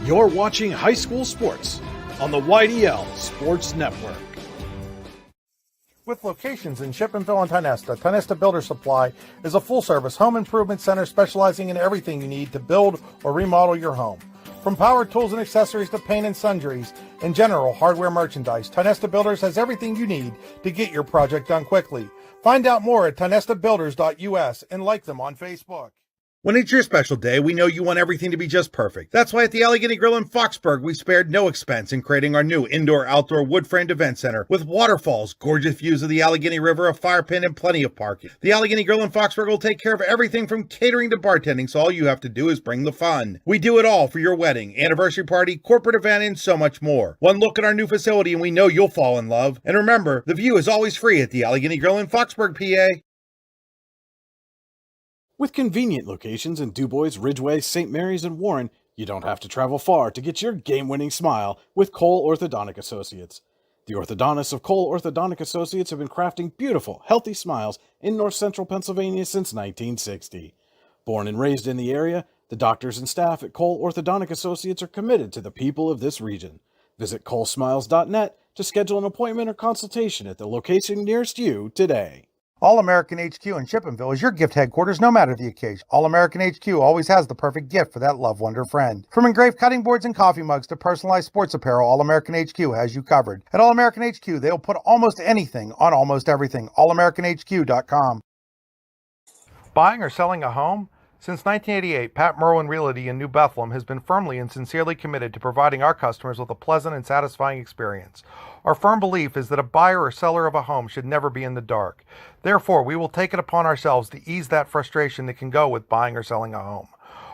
You're watching high school sports on the YDL Sports Network. With locations in Shippenville and Tionesta Builder Supply is a full-service home improvement center specializing in everything you need to build or remodel your home. From power tools and accessories to paint and sundries and general hardware merchandise, Tionesta Builders has everything you need to get your project done quickly. Find out more at tionestabuilders.us and like them on Facebook. When it's your special day, we know you want everything to be just perfect. That's why at the Allegheny Grill in Foxburg, we spared no expense in creating our new indoor-outdoor wood-framed event center with waterfalls, gorgeous views of the Allegheny River, a fire pit, and plenty of parking. The Allegheny Grill in Foxburg will take care of everything from catering to bartending, so all you have to do is bring the fun. We do it all for your wedding, anniversary party, corporate event, and so much more. One look at our new facility and we know you'll fall in love. And remember, the view is always free at the Allegheny Grill in Foxburg, PA. With convenient locations in DuBois, Ridgeway, St. Mary's, and Warren, you don't have to travel far to get your game-winning smile with Cole Orthodontic Associates. The orthodontists of Cole Orthodontic Associates have been crafting beautiful, healthy smiles in north central Pennsylvania since 1960. Born and raised in the area, the doctors and staff at Cole Orthodontic Associates are committed to the people of this region. Visit colesmiles.net to schedule an appointment or consultation at the location nearest you today. All-American HQ in Shippenville is your gift headquarters no matter the occasion. All-American HQ always has the perfect gift for that loved one or friend. From engraved cutting boards and coffee mugs to personalized sports apparel, All-American HQ has you covered. At All-American HQ, they'll put almost anything on almost everything. AllAmericanHQ.com. Buying or selling a home? Since 1988, Pat Merwin Realty in New Bethlehem has been firmly and sincerely committed to providing our customers with a pleasant and satisfying experience. Our firm belief is that a buyer or seller of a home should never be in the dark. Therefore, we will take it upon ourselves to ease that frustration that can go with buying or selling a home.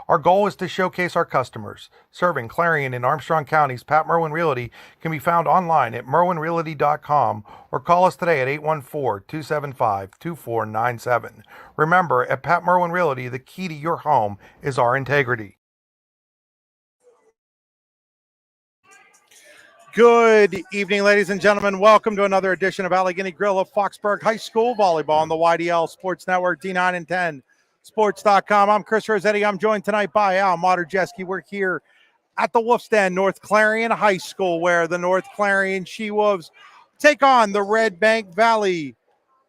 Our goal is to showcase our customers. Serving Clarion in Armstrong counties, Pat Merwin Realty can be found online at merwinrealty.com or call us today at 814-275-2497. Remember, at Pat Merwin Realty, the key to your home is our integrity. Good evening, ladies and gentlemen. Welcome to another edition of Allegheny Grill of Foxburg High School Volleyball on the YDL Sports Network, D9 and 10. Sports.com. I'm Chris Rossetti. I'm joined tonight by Al Moderjeski. We're here at the Wolf's Den, North Clarion High School, where the North Clarion She-Wolves take on the Redbank Valley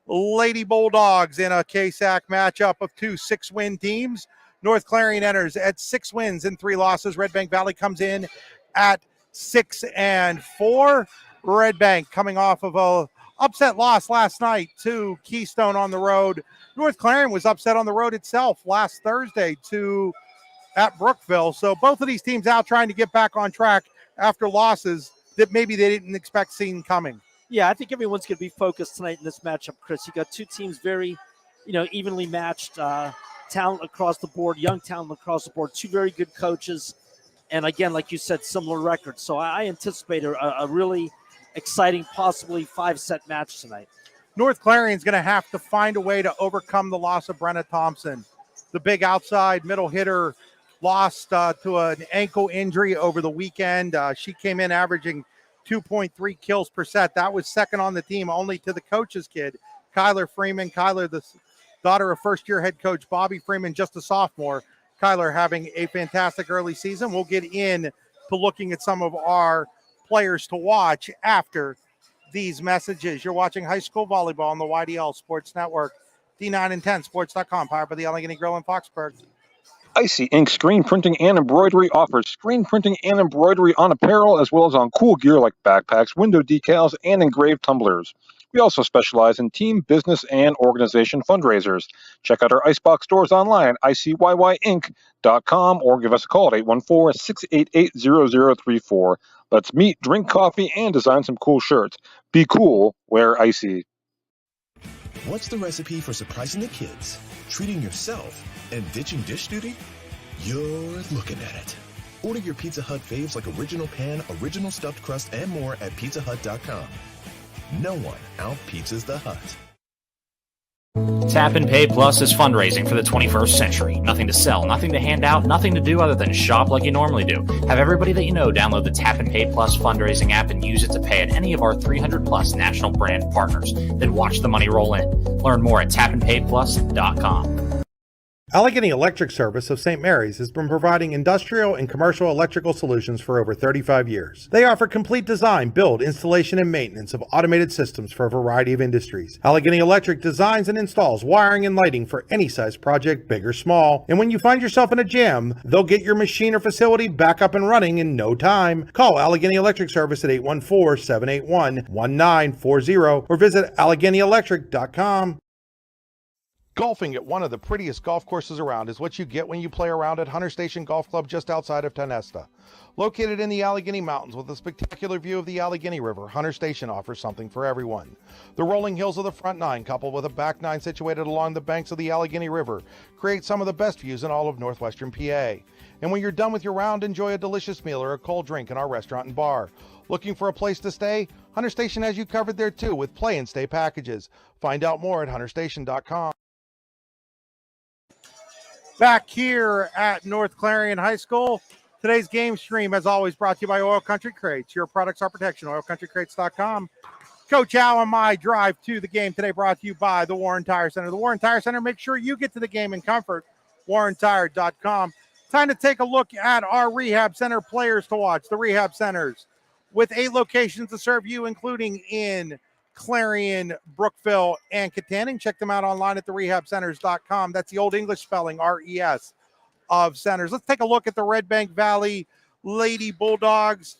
Lady Bulldogs in a KSAC matchup of two 6-win teams. North Clarion enters at 6 wins and 3 losses. Redbank Valley comes in at 6-4. Redbank coming off of a upset loss last night to Keystone on the road. North Clarion was upset on the road itself last Thursday at Brookville. So both of these teams out trying to get back on track after losses that maybe they didn't expect seeing coming. Yeah, I think everyone's going to be focused tonight in this matchup, Chris. You got two teams very, evenly matched, talent across the board, young talent across the board, two very good coaches. And again, like you said, similar records. So I anticipate a really exciting, possibly 5-set match tonight. North Clarion's going to have to find a way to overcome the loss of Brenna Thompson. The big outside middle hitter lost to an ankle injury over the weekend. She came in averaging 2.3 kills per set. That was second on the team, only to the coach's kid, Kyler Freeman. Kyler, the daughter of first-year head coach Bobby Freeman, just a sophomore. Kyler having a fantastic early season. We'll get in to looking at some of our players to watch after these messages. You're watching high school volleyball on the YDL Sports Network, D9 and 10 Sports.com, powered by the Allegheny Grill in Foxburg. Icy Ink Screen Printing and Embroidery offers screen printing and embroidery on apparel as well as on cool gear like backpacks, window decals, and engraved tumblers. We also specialize in team, business, and organization fundraisers. Check out our Icebox stores online at icyync.com or give us a call at 814-688-0034. Let's meet, drink coffee, and design some cool shirts. Be cool, wear Icy. What's the recipe for surprising the kids, treating yourself, and ditching dish duty? You're looking at it. Order your Pizza Hut faves like original pan, original stuffed crust, and more at pizzahut.com. No one out-pizzas the Hut. Tap and Pay Plus is fundraising for the 21st century. Nothing to sell, nothing to hand out, nothing to do other than shop like you normally do. Have everybody that you know download the Tap and Pay Plus fundraising app and use it to pay at any of our 300-plus national brand partners. Then watch the money roll in. Learn more at tapandpayplus.com. Allegheny Electric Service of St. Mary's has been providing industrial and commercial electrical solutions for over 35 years. They offer complete design, build, installation, and maintenance of automated systems for a variety of industries. Allegheny Electric designs and installs wiring and lighting for any size project, big or small. And when you find yourself in a jam, they'll get your machine or facility back up and running in no time. Call Allegheny Electric Service at 814-781-1940 or visit AlleghenyElectric.com. Golfing at one of the prettiest golf courses around is what you get when you play around at Hunter Station Golf Club just outside of Tonesta. Located in the Allegheny Mountains with a spectacular view of the Allegheny River, Hunter Station offers something for everyone. The rolling hills of the front nine, coupled with a back nine situated along the banks of the Allegheny River, create some of the best views in all of northwestern PA. And when you're done with your round, enjoy a delicious meal or a cold drink in our restaurant and bar. Looking for a place to stay? Hunter Station has you covered there too with play and stay packages. Find out more at hunterstation.com. Back here at North Clarion High School, today's game stream, as always, brought to you by Oil Country Crates. Your products, our protection, oilcountrycrates.com. Coach Al and my drive to the game today brought to you by the Warren Tire Center. The Warren Tire Center, make sure you get to the game in comfort, warrentire.com. Time to take a look at our rehab center players to watch. The rehab centers with 8 locations to serve you, including in Clarion, Brookville, and Katanning. Check them out online at therehabcenters.com. That's the old English spelling, R-E-S, of centers. Let's take a look at the Redbank Valley Lady Bulldogs.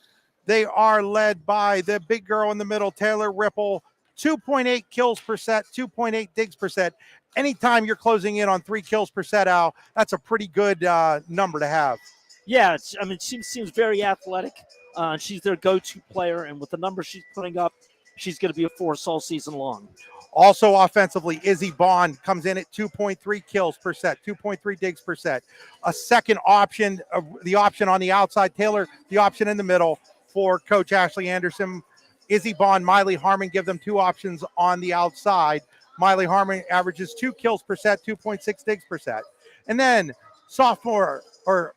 They are led by the big girl in the middle, Taylor Ripple, 2.8 kills per set, 2.8 digs per set. Anytime you're closing in on 3 kills per set, Al, that's a pretty good number to have. Yeah, she seems very athletic. She's their go-to player, and with the numbers she's putting up, she's going to be a force all season long. Also offensively, Izzy Bond comes in at 2.3 kills per set, 2.3 digs per set. A second option, the option on the outside, Taylor, the option in the middle for Coach Ashley Anderson. Izzy Bond, Miley Harmon give them 2 options on the outside. Miley Harmon averages 2 kills per set, 2.6 digs per set. And then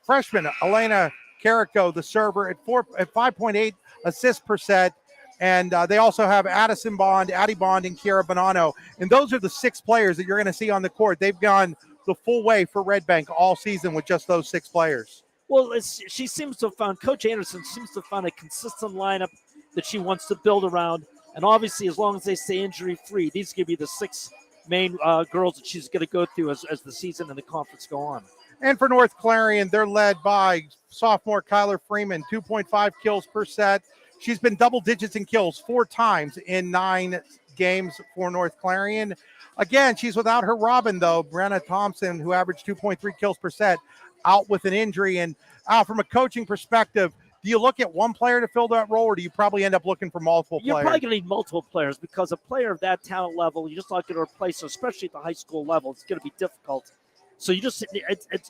freshman Elena Carrico, the server, at 5.8 assists per set. And they also have Addie Bond, and Kiara Bonanno. And those are the 6 players that you're going to see on the court. They've gone the full way for Redbank all season with just those 6 players. Well, she seems to have found, Coach Anderson seems to have found a consistent lineup that she wants to build around. And obviously, as long as they stay injury-free, these are going to be the 6 main girls that she's going to go through as the season and the conference go on. And for North Clarion, they're led by sophomore Kyler Freeman, 2.5 kills per set. She's been double digits in kills 4 times in 9 games for North Clarion. Again, she's without her Robin, though, Brenna Thompson, who averaged 2.3 kills per set, out with an injury. And from a coaching perspective, do you look at one player to fill that role, or do you probably end up looking for multiple players? You're probably going to need multiple players, because a player of that talent level, you're just not going to replace her, especially at the high school level. It's going to be difficult. So it's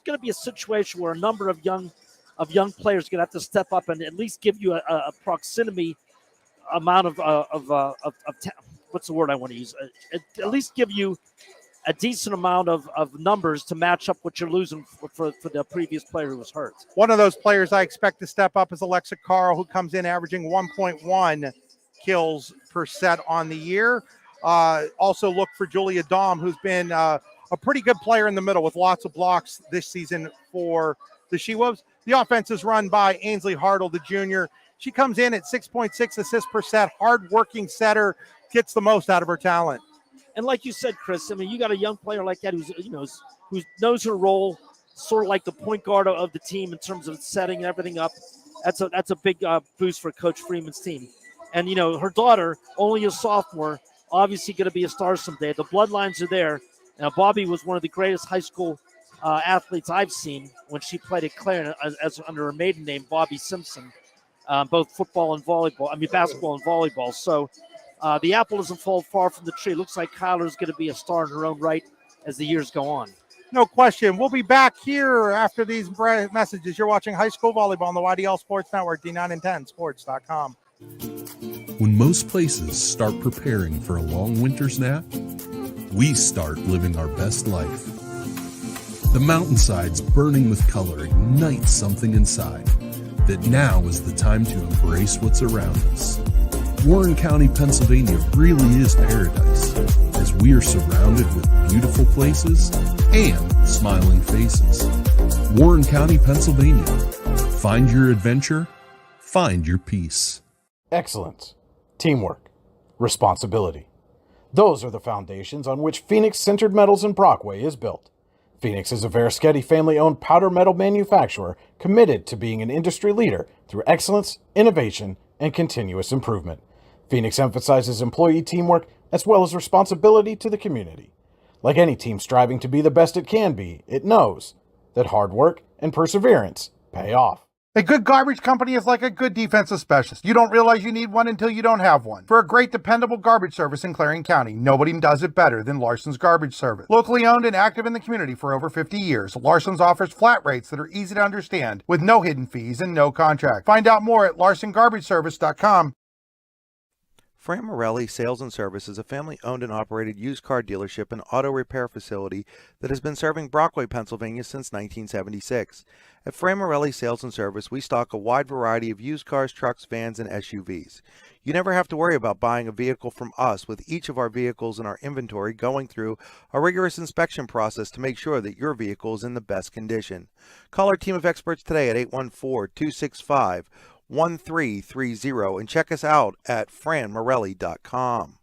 going to be a situation where a number of young players are going to have to step up and at least give you a proximity amount of what's the word I want to use? At least give you a decent amount of numbers to match up what you're losing for the previous player who was hurt. One of those players I expect to step up is Alexa Carl, who comes in averaging 1.1 kills per set on the year. Also look for Julia Dahm, who's been a pretty good player in the middle with lots of blocks this season for the She-Wolves. The offense is run by Ainsley Hartle, the junior. She comes in at 6.6 assists per set, hard-working setter, gets the most out of her talent. And like you said, Chris, I mean, you got a young player like that who knows her role, sort of like the point guard of the team in terms of setting everything up. That's a big boost for Coach Freeman's team. And, her daughter, only a sophomore, obviously going to be a star someday. The bloodlines are there. Now, Bobby was one of the greatest high school athletes I've seen when she played at Clarion as under her maiden name, Bobby Simpson, both basketball and volleyball. So the apple doesn't fall far from the tree. Looks like Kyler's going to be a star in her own right as the years go on. No question. We'll be back here after these messages. You're watching high school volleyball on the YDL Sports Network, D9 and 10 sports.com. When most places start preparing for a long winter's nap, we start living our best life. The mountainsides burning with color ignite something inside that now is the time to embrace what's around us. Warren County, Pennsylvania really is paradise, as we are surrounded with beautiful places and smiling faces. Warren County, Pennsylvania. Find your adventure, find your peace. Excellence, teamwork, responsibility. Those are the foundations on which Phoenix Sintered Metals in Brockway is built. Phoenix is a Verschetti family-owned powder metal manufacturer committed to being an industry leader through excellence, innovation, and continuous improvement. Phoenix emphasizes employee teamwork as well as responsibility to the community. Like any team striving to be the best it can be, it knows that hard work and perseverance pay off. A good garbage company is like a good defensive specialist. You don't realize you need one until you don't have one. For a great, dependable garbage service in Clarion County, nobody does it better than Larson's Garbage Service. Locally owned and active in the community for over 50 years, Larson's offers flat rates that are easy to understand with no hidden fees and no contract. Find out more at larsongarbageservice.com. Fran Morelli Sales and Service is a family-owned and operated used car dealership and auto repair facility that has been serving Brockway, Pennsylvania since 1976. At Fran Morelli Sales and Service, we stock a wide variety of used cars, trucks, vans, and SUVs. You never have to worry about buying a vehicle from us, with each of our vehicles in our inventory going through a rigorous inspection process to make sure that your vehicle is in the best condition. Call our team of experts today at 814-265-1330 and check us out at franmorelli.com.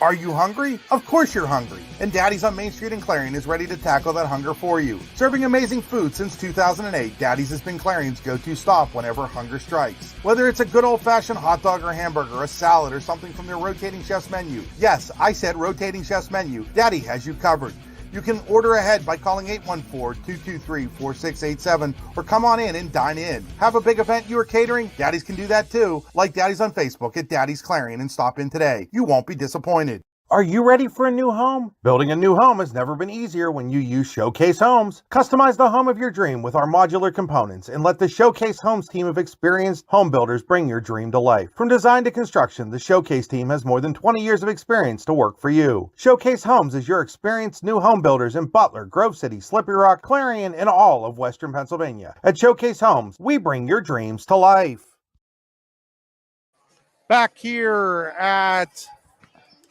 Are you hungry? Of course you're hungry. And Daddy's on Main Street in Clarion is ready to tackle that hunger for you. Serving amazing food since 2008, Daddy's has been Clarion's go-to stop whenever hunger strikes. Whether it's a good old-fashioned hot dog or hamburger, a salad, or something from their rotating chef's menu. Yes, I said rotating chef's menu. Daddy has you covered. You can order ahead by calling 814-223-4687 or come on in and dine in. Have a big event you are catering? Daddy's can do that too. Like Daddy's on Facebook at Daddy's Clarion and stop in today. You won't be disappointed. Are you ready for a new home? Building a new home has never been easier when you use Showcase Homes. Customize the home of your dream with our modular components and let the Showcase Homes team of experienced home builders bring your dream to life. From design to construction, the Showcase team has more than 20 years of experience to work for you. Showcase Homes is your experienced new home builders in Butler, Grove City, Slippery Rock, Clarion, and all of Western Pennsylvania. At Showcase Homes, we bring your dreams to life. Back here at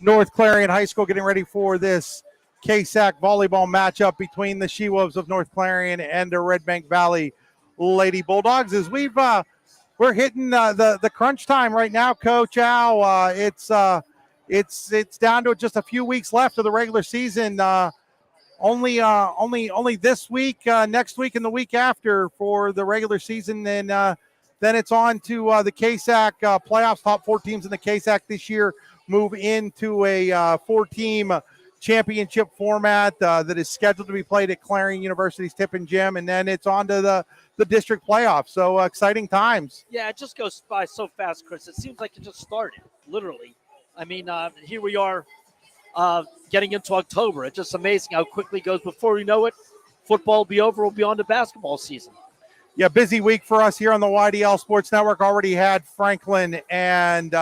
North Clarion High School, getting ready for this KSAC volleyball matchup between the She-Wolves of North Clarion and the Redbank Valley Lady Bulldogs. As we're hitting the crunch time right now, Coach Al. It's down to just a few weeks left of the regular season. Only this week, next week, and the week after for the regular season, and then it's on to the KSAC playoffs. Top 4 teams in the KSAC this year move into a 4-team championship format that is scheduled to be played at Clarion University's Tippin Gym, and then it's on to the district playoffs. So exciting times. Yeah, it just goes by so fast, Chris. It seems like it just started, literally. I mean, here we are getting into October. It's just amazing how quickly it goes. Before we know it, football will be over. We'll be on to basketball season. Yeah, busy week for us here on the YDL Sports Network. Already had Franklin and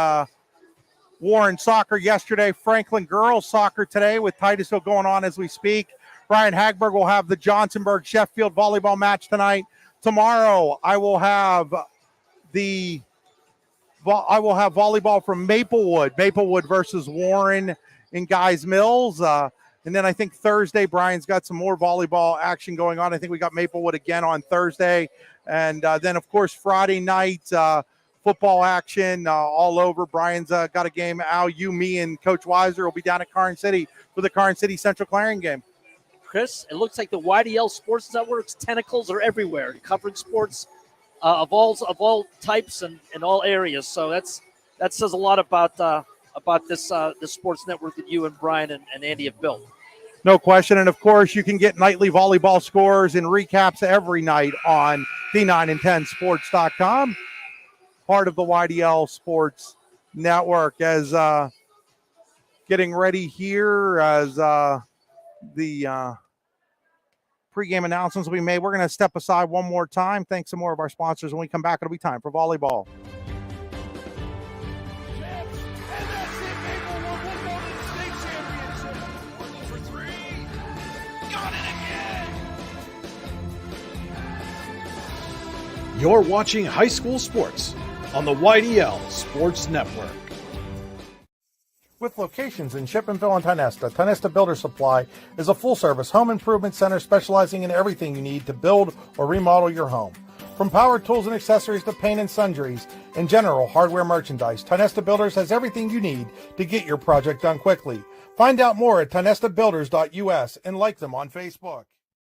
Warren soccer yesterday, Franklin girls soccer today with Titusville going on as we speak. Brian Hagberg will have the Johnsonburg-Sheffield volleyball match tonight. Tomorrow I will have volleyball from Maplewood versus Warren in Guys Mills. And then I think Thursday, Brian's got some more volleyball action going on. I think we got Maplewood again on Thursday. And then, of course, Friday night, football action all over. Brian's got a game. Al, you, me, and Coach Weiser will be down at Karn City for the Karn City Central Clarion game. Chris, it looks like the YDL Sports Network's tentacles are everywhere, covering sports of all types and all areas. So that says a lot about this sports network that you and Brian and Andy have built. No question. And, of course, you can get nightly volleyball scores and recaps every night on D9and10sports.com. Part of the YDL Sports Network. As getting ready here as the pregame announcements will be made. We're going to step aside one more time. Thanks to more of our sponsors. When we come back, it'll be time for volleyball. You're watching high school sports on the YDL Sports Network. With locations in Shippenville and Tionesta, Tionesta Builder Supply is a full-service home improvement center specializing in everything you need to build or remodel your home. From power tools and accessories to paint and sundries and general hardware merchandise, Tionesta Builders has everything you need to get your project done quickly. Find out more at tionestabuilders.us and like them on Facebook.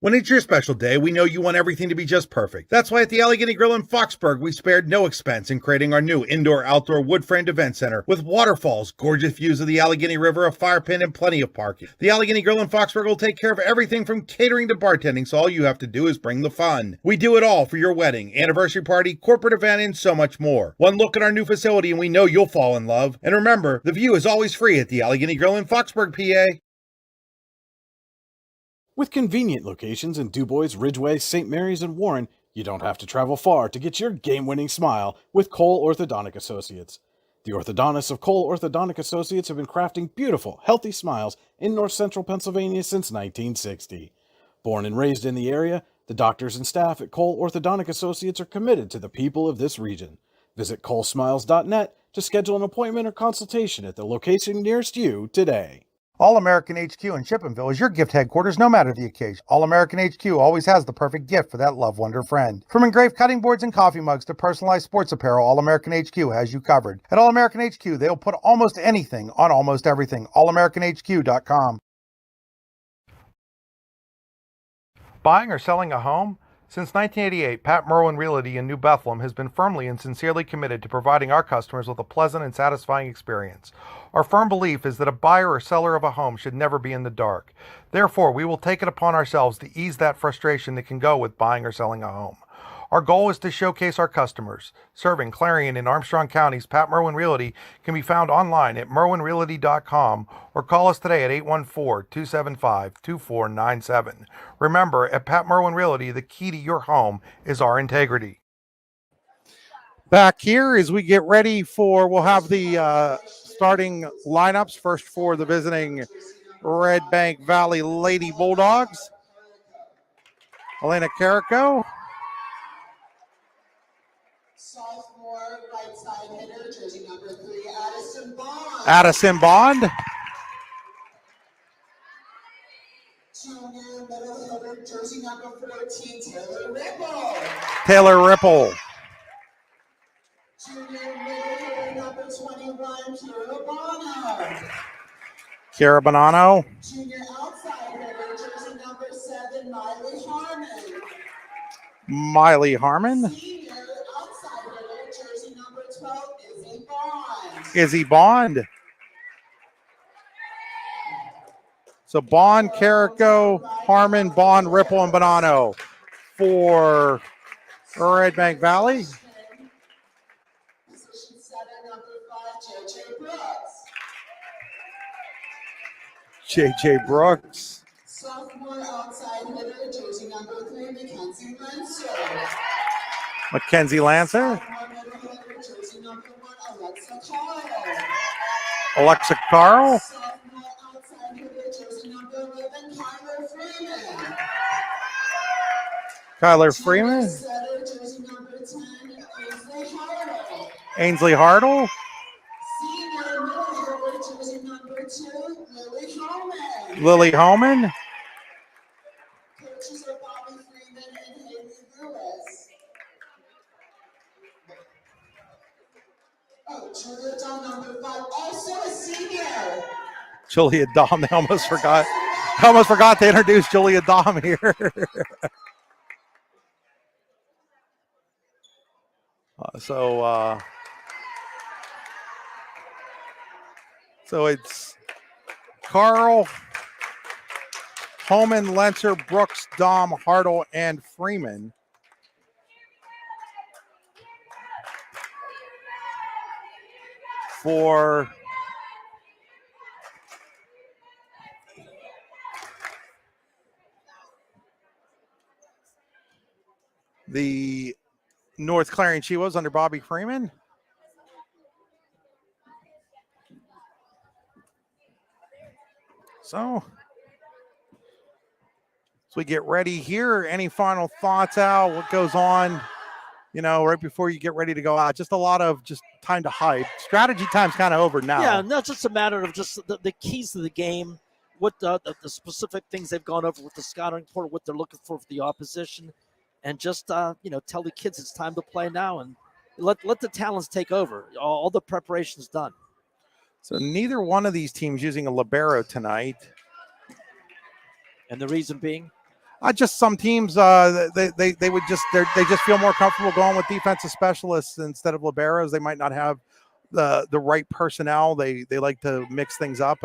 When it's your special day, we know you want everything to be just perfect. That's why at the Allegheny Grill in Foxburg, we spared no expense in creating our new indoor-outdoor wood-framed event center with waterfalls, gorgeous views of the Allegheny River, a fire pit, and plenty of parking. The Allegheny Grill in Foxburg will take care of everything from catering to bartending, so all you have to do is bring the fun. We do it all for your wedding, anniversary party, corporate event, and so much more. One look at our new facility and we know you'll fall in love. And remember, the view is always free at the Allegheny Grill in Foxburg, PA. With convenient locations in DuBois, Ridgeway, St. Mary's, and Warren, you don't have to travel far to get your game-winning smile with Cole Orthodontic Associates. The orthodontists of Cole Orthodontic Associates have been crafting beautiful, healthy smiles in north central Pennsylvania since 1960. Born and raised in the area, the doctors and staff at Cole Orthodontic Associates are committed to the people of this region. Visit colesmiles.net to schedule an appointment or consultation at the location nearest you today. All American HQ in Shippenville is your gift headquarters no matter the occasion. All American HQ always has the perfect gift for that loved one or friend. From engraved cutting boards and coffee mugs to personalized sports apparel, All American HQ has you covered. At All American HQ, they'll put almost anything on almost everything. AllAmericanHQ.com. Buying or selling a home? Since 1988, Pat Merwin Realty in New Bethlehem has been firmly and sincerely committed to providing our customers with a pleasant and satisfying experience. Our firm belief is that a buyer or seller of a home should never be in the dark. Therefore, we will take it upon ourselves to ease that frustration that can go with buying or selling a home. Our goal is to showcase our customers. Serving Clarion and Armstrong Counties, Pat Merwin Realty can be found online at merwinrealty.com or call us today at 814-275-2497. Remember, at Pat Merwin Realty, the key to your home is our integrity. Back here as we get ready we'll have the starting lineups. First for the visiting Redbank Valley Lady Bulldogs. Elena Carrico. Sophomore right side hitter, jersey number 3, Addison Bond. Addison Bond. Junior middle hitter, jersey number 14, Taylor Ripple. Taylor Ripple. Junior middle hitter, number 21, Kira Bono. Kira Bonanno. Junior outside hitter, jersey number 7, Miley Harmon. Miley Harmon. Senior outside hitter, jersey number 12, Izzy Bond. Izzy Bond. So Bond, Carrico, Harmon, Bond, Ripple, and Bonanno for Redbank Valley. Position 7, number 5, JJ Brooks. JJ Brooks. Sophomore outside hitter, jersey number 3, Mackenzie Lancer. Mackenzie Lancer. Sophomore middle hitter, jersey number 1, Alexa Carl. Alexa Carl. Sophomore outside hitter, jersey number 11, Kyler Freeman. Kyler Freeman. Junior setter, jersey number 10, Ainsley Hartle. Ainsley Hartle. Senior middle hitter, jersey number 2, Lily Holman. Lily Holman. Coaches are Bobby Freeman and Haley Lewis. Oh, Julia Dahl, number 5, also a senior. Julia Dom. I almost forgot to introduce Julia Dom here. So it's Carl, Holman, Lenser, Brooks, Dom, Hartle, and Freeman. For the North Clarion Chivas under Bobby Freeman. So as we get ready here, any final thoughts, Al? What goes on right before you get ready to go out. Just a lot of just time to hype. Strategy time's kind of over now. Yeah, not just a matter of just the keys to the game, what the specific things they've gone over with the scouting report, what they're looking for the opposition, and just tell the kids it's time to play now and let the talents take over. All the preparation's done. So neither one of these teams using a libero tonight. And the reason being? Just some teams, they just feel more comfortable going with defensive specialists instead of liberos. They might not have the right personnel. They like to mix things up.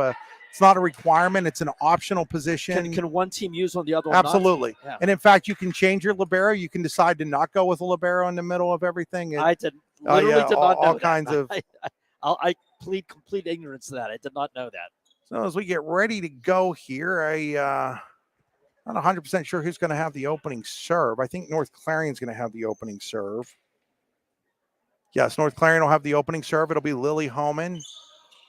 It's not a requirement. It's an optional position. Can one team use one, the other one Absolutely. not? Yeah. And in fact, you can change your libero. You can decide to not go with a libero in the middle of everything. I did not know all that. kinds of. I plead complete ignorance to that. I did not know that. So as we get ready to go here, not 100% sure who's going to have the opening serve. I think North Clarion's going to have the opening serve. Yes, North Clarion will have the opening serve. It'll be Lily Homan.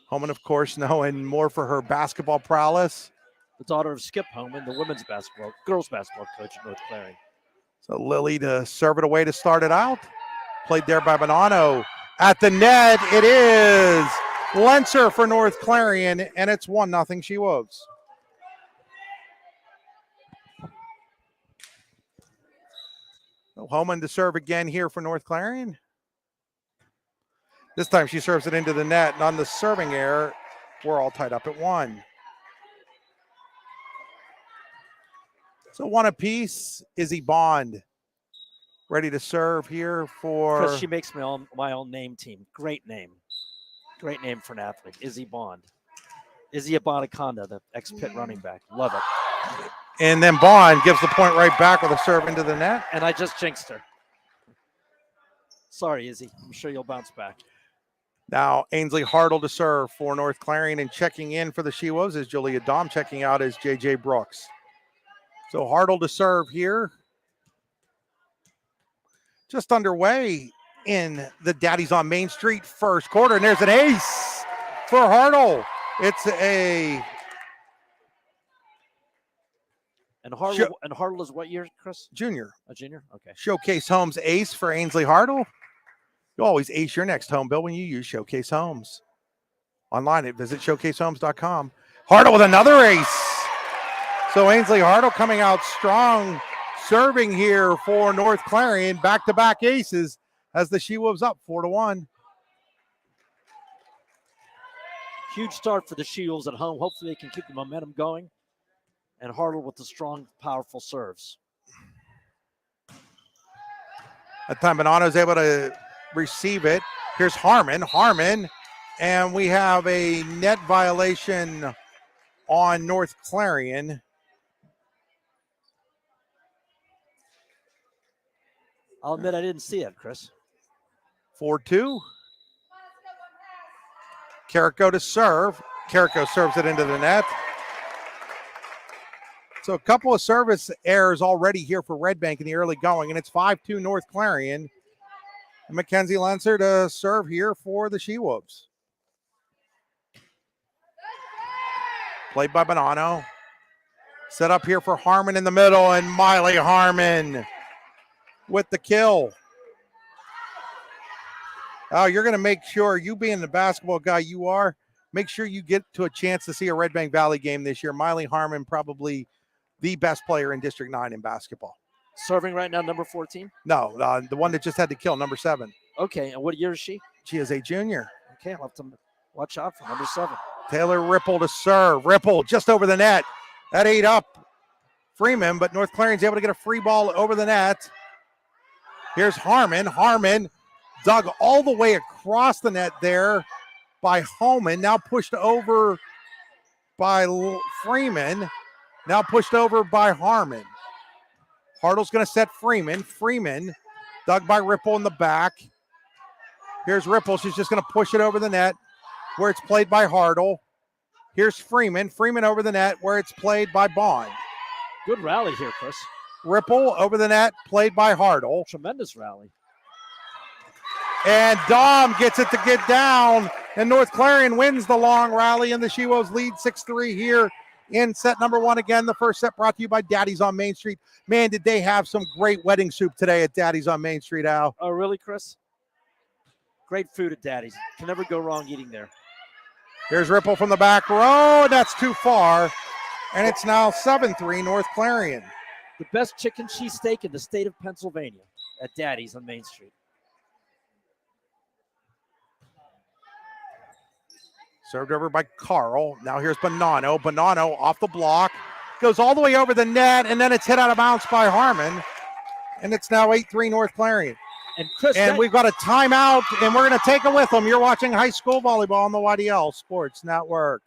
Homan, of course, known more for her basketball prowess. The daughter of Skip Homan, the girls basketball coach at North Clarion. So Lily to serve it away to start it out. Played there by Bonanno. At the net, it is Lenser for North Clarion, and it's 1-0 She-Wolves. So Homan to serve again here for North Clarion. This time she serves it into the net, and on the serving error, we're all tied up at 1. So 1 apiece. Izzy Bond ready to serve here for. Chris, she makes my own name team. Great name for an athlete. Izzy Bond. Izzy Abanaconda, the ex-Pitt running back. Love it. And then Bond gives the point right back with a serve into the net. And I just jinxed her. Sorry, Izzy. I'm sure you'll bounce back. Now Ainsley Hartle to serve for North Clarion, and checking in for the She-Wolves is Julia Dom. Checking out is JJ Brooks. So Hartle to serve here. Just underway in the Daddies on Main Street first quarter, and there's an ace for Hartle. It's a. And Hartle is what year, Chris? Junior. A junior? Okay. Showcase Homes ace for Ainsley Hartle. You always ace your next home bill when you use Showcase Homes. Online at visitshowcasehomes.com. Hartle with another ace. So Ainsley Hartle coming out strong, serving here for North Clarion. Back-to-back aces as the She-Wolves up 4-1. Huge start for the She-Wolves at home. Hopefully they can keep the momentum going. And Hartle with the strong, powerful serves. That time Bonanno is able to receive it. Here's Harmon. And we have a net violation on North Clarion. I'll admit I didn't see it, Chris. 4-2. Carrico to serve. Carrico serves it into the net. So a couple of service errors already here for Redbank in the early going, and it's 5-2 North Clarion. And Mackenzie Lenser to serve here for the She-Wolves. Played by Bonanno. Set up here for Harmon in the middle, and Miley Harmon with the kill. Oh, you're going to make sure, you being the basketball guy you are, make sure you get to a chance to see a Redbank Valley game this year. Miley Harmon, probably the best player in District 9 in basketball. Serving right now, number 14? No, the one that just had to kill, number 7. Okay, and what year is she? She is a junior. Okay, I'll have to watch out for number 7. Taylor Ripple to serve. Ripple just over the net. That ate up Freeman, but North Clarion's able to get a free ball over the net. Here's Harmon. Harmon dug all the way across the net there by Holman. Now pushed over by Freeman. Now pushed over by Harmon. Hartle's going to set Freeman. Freeman dug by Ripple in the back. Here's Ripple. She's just going to push it over the net where it's played by Hartle. Here's Freeman. Freeman over the net where it's played by Bond. Good rally here, Chris. Ripple over the net, played by Hartle. Tremendous rally. And Dom gets it to get down, and North Clarion wins the long rally, and the She-Wolves lead 6-3 here in set number one. Again, the first set brought to you by Daddy's on Main Street. Man, did they have some great wedding soup today at Daddy's on Main Street, Al. Oh, really, Chris? Great food at Daddy's. Can never go wrong eating there. Here's Ripple from the back row. That's too far. And it's now 7-3 North Clarion. The best chicken cheesesteak in the state of Pennsylvania at Daddy's on Main Street. Served over by Carl. Now here's Bonanno. Bonanno off the block. Goes all the way over the net, and then it's hit out of bounds by Harmon. And it's now 8-3 North Clarion. And Chris, and we've got a timeout, and we're going to take it with them. You're watching high school volleyball on the YDL Sports Network.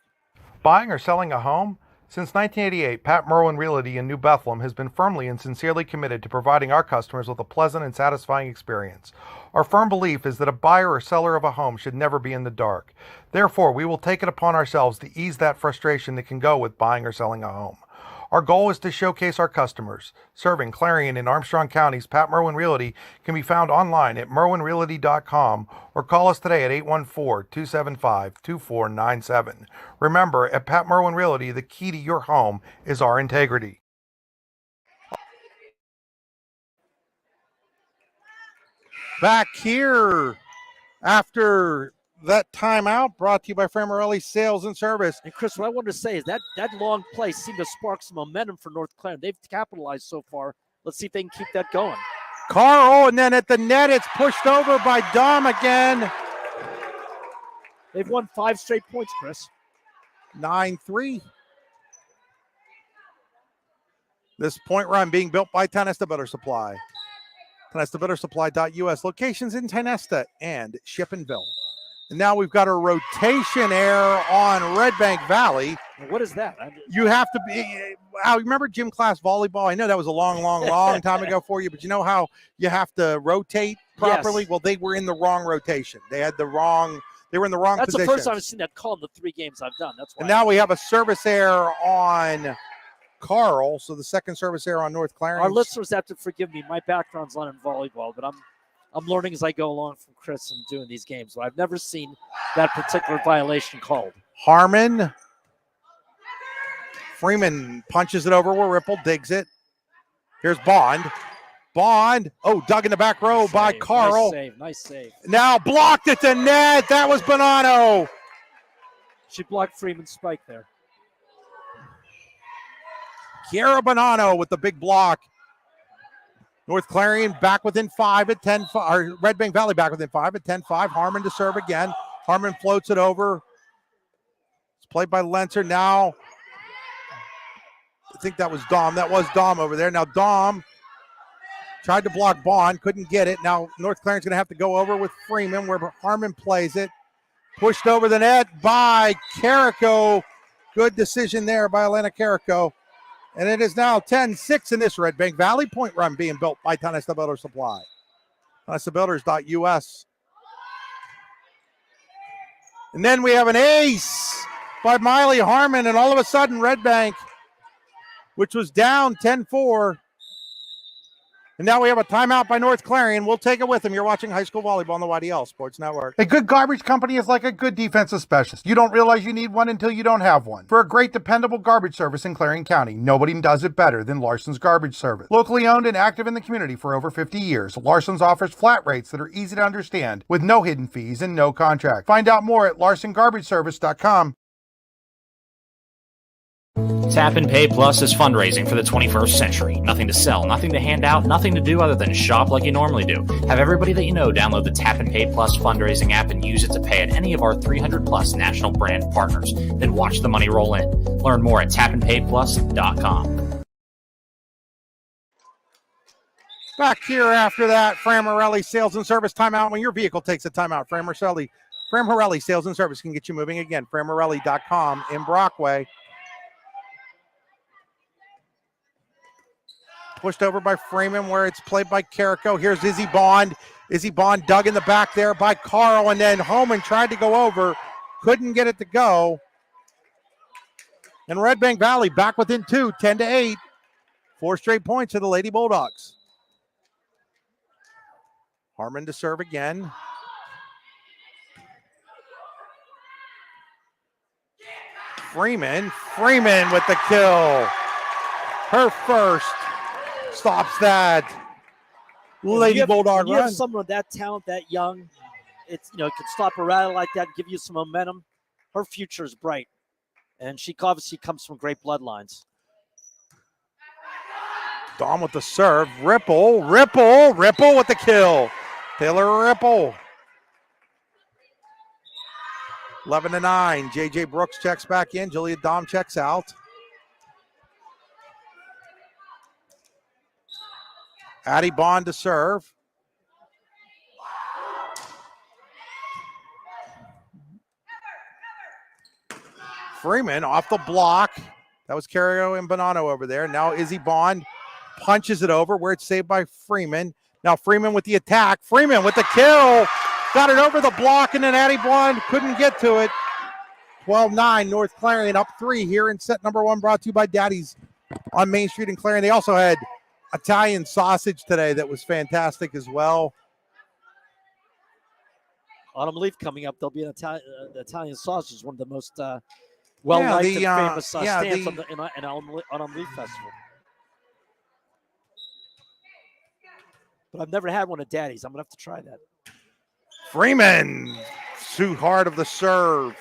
Buying or selling a home? Since 1988, Pat Merwin Realty in New Bethlehem has been firmly and sincerely committed to providing our customers with a pleasant and satisfying experience. Our firm belief is that a buyer or seller of a home should never be in the dark. Therefore, we will take it upon ourselves to ease that frustration that can go with buying or selling a home. Our goal is to showcase our customers. Serving Clarion and Armstrong Counties, Pat Merwin Realty can be found online at merwinrealty.com or call us today at 814-275-2497. Remember, at Pat Merwin Realty, the key to your home is our integrity. Back here after that timeout, brought to you by Framarelli Sales and Service. And Chris, what I wanted to say is that long play seemed to spark some momentum for North Clarion. They've capitalized so far. Let's see if they can keep that going. Carl, and then at the net, it's pushed over by Dom again. They've won 5 straight points, Chris. 9-3. This point run being built by Tenesta Butter Supply. TenestaButterSupply.us. Locations in Tenesta and Shippensville. And now we've got a rotation error on Redbank Valley. What is that? You have to be, Al, remember gym class volleyball? I know that was a long time ago for you, but you know how you have to rotate properly? Yes. Well, they were in the wrong rotation. They were in the wrong That's position. the first time I've seen that call in the 3 games I've done. That's why. And now we have a service error on Carl, so the second service error on North Clarion. Our listeners have to forgive me. My background's not in volleyball, but I'm learning as I go along from Chris and doing these games. So I've never seen that particular violation called. Harmon. Freeman punches it over where Ripple digs it. Here's Bond. Bond. Oh, dug in the back row by Carl. Nice save. Now blocked at the net. That was Bonanno. She blocked Freeman's spike there. Kiara Bonanno with the big block. North Clarion back within 5 at 10-5. Or Redbank Valley back within 5 at 10-5. Harmon to serve again. Harmon floats it over. It's played by Lenzer. Now, I think that was Dom. That was Dom over there. Now Dom tried to block Bond. Couldn't get it. Now North Clarion's going to have to go over with Freeman where Harmon plays it. Pushed over the net by Carrico. Good decision there by Elena Carrico. And it is now 10-6 in this Redbank Valley point run being built by Tenesta Builder Supply. TenestaBuilders.us. And then we have an ace by Miley Harmon, and all of a sudden Redbank, which was down 10-4. And now we have a timeout by North Clarion. We'll take it with them. You're watching high school volleyball on the YDL Sports Network. A good garbage company is like a good defensive specialist. You don't realize you need one until you don't have one. For a great, dependable garbage service in Clarion County, nobody does it better than Larson's Garbage Service. Locally owned and active in the community for over 50 years, Larson's offers flat rates that are easy to understand with no hidden fees and no contract. Find out more at larsongarbageservice.com. Tap and Pay Plus is fundraising for the 21st century. Nothing to sell, nothing to hand out, nothing to do other than shop like you normally do. Have everybody that you know download the Tap and Pay Plus fundraising app and use it to pay at any of our 300 plus national brand partners. Then watch the money roll in. Learn more at tapandpayplus.com. Back here after that, Framarelli Sales and Service timeout. When your vehicle takes a timeout, Framarelli Sales and Service can get you moving again. Framarelli.com in Brockway. Pushed over by Freeman where it's played by Carrico. Here's Izzy Bond. Izzy Bond dug in the back there by Carl, and then Homan tried to go over. Couldn't get it to go. And Redbank Valley back within 2, 10-8. 4 straight points to the Lady Bulldogs. Harmon to serve again. Freeman with the kill. Her first stops that Lady Bulldog when you have run. someone with that talent, that young, it's it can stop a rattle like that, give you some momentum. Her future is bright, and she obviously comes from great bloodlines. Dawn with the serve. Ripple with the kill. Taylor Ripple. 11-9. J.J. Brooks checks back in. Julia Dahm checks out. Addie Bond to serve. Freeman off the block. That was Cario and Bonanno over there. Now Izzy Bond punches it over where it's saved by Freeman. Now Freeman with the attack. Freeman with the kill. Got it over the block, and then Addie Bond couldn't get to it. 12-9, North Clarion up 3 here in set number 1, brought to you by Daddy's on Main Street in Clarion. They also had Italian sausage today that was fantastic as well. Autumn Leaf coming up. There'll be an Italian sausage, one of the most well-liked and famous stands in Autumn Leaf Festival. But I've never had one at Daddy's. I'm going to have to try that. Freeman, too hard of the serve.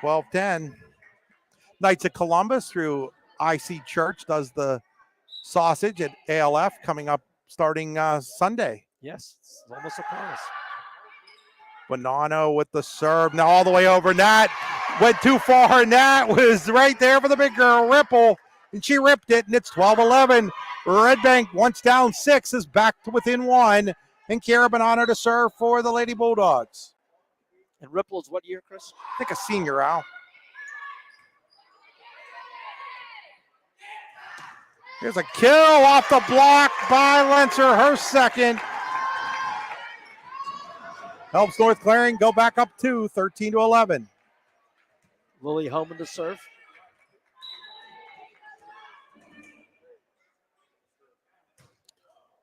12-10. Knights of Columbus through IC Church does the sausage at ALF coming up starting Sunday. Yes, it's almost a promise. Bonanno with the serve. Now all the way over. Nat went too far, and Nat was right there for the big girl, Ripple. And she ripped it, and it's 12-11. Redbank, once down 6, is back to within 1. And Kiara Bonanno to serve for the Lady Bulldogs. And Ripple's what year, Chris? I think a senior, Al. Here's a kill off the block by Lenser, her second. Helps North Clarion go back up 2, 13-11. Lily Homan to serve.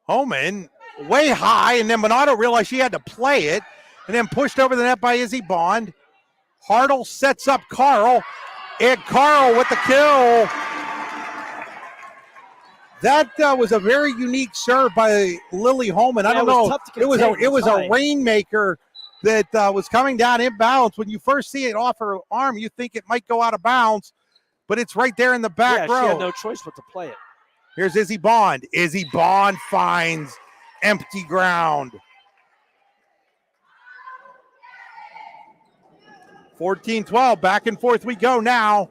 Homan way high, and then Bonanno realized she had to play it, and then pushed over the net by Izzy Bond. Hartle sets up Carl, and Carl with the kill. That was a very unique serve by Lily Homan. I don't know. It was a rainmaker that was coming down inbounds. When you first see it off her arm, you think it might go out of bounds, but it's right there in the back row. She had no choice but to play it. Here's Izzy Bond. Izzy Bond finds empty ground. 14-12, back and forth we go now.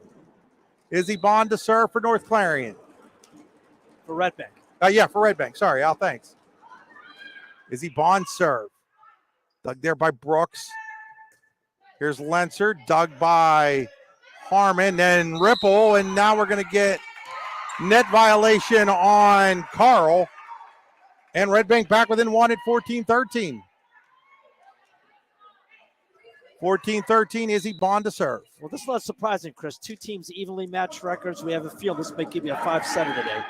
Izzy Bond to serve for North Clarion. For Redbank. For Redbank. Sorry, Al, thanks. Izzy Bond serve. Dug there by Brooks. Here's Lenser, dug by Harmon and Ripple, and now we're going to get net violation on Carl. And Redbank back within 1 at 14-13. 14-13, Izzy Bond to serve. Well, this is not surprising, Chris. 2 teams evenly matched records. We have a feel this may give you a 5-setter today.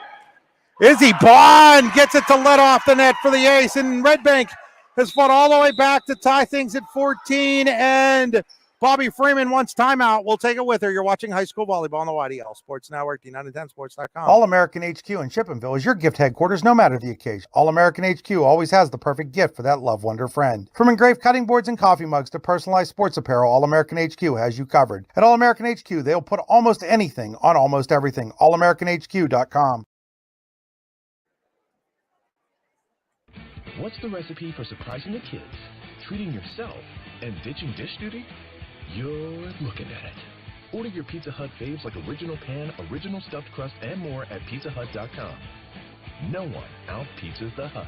Izzy Bond gets it to let off the net for the ace, and Redbank has fought all the way back to tie things at 14, and Bobby Freeman wants timeout. We'll take it with her. You're watching high school volleyball on the YDL Sports Network, D910sports.com. All-American HQ in Shippensville is your gift headquarters no matter the occasion. All-American HQ always has the perfect gift for that love wonder friend. From engraved cutting boards and coffee mugs to personalized sports apparel, All-American HQ has you covered. At All-American HQ, they'll put almost anything on almost everything. AllAmericanHQ.com. What's the recipe for surprising the kids, treating yourself, and ditching dish duty? You're looking at it. Order your Pizza Hut faves like original pan, original stuffed crust, and more at pizzahut.com. No one out-pizzas the Hut.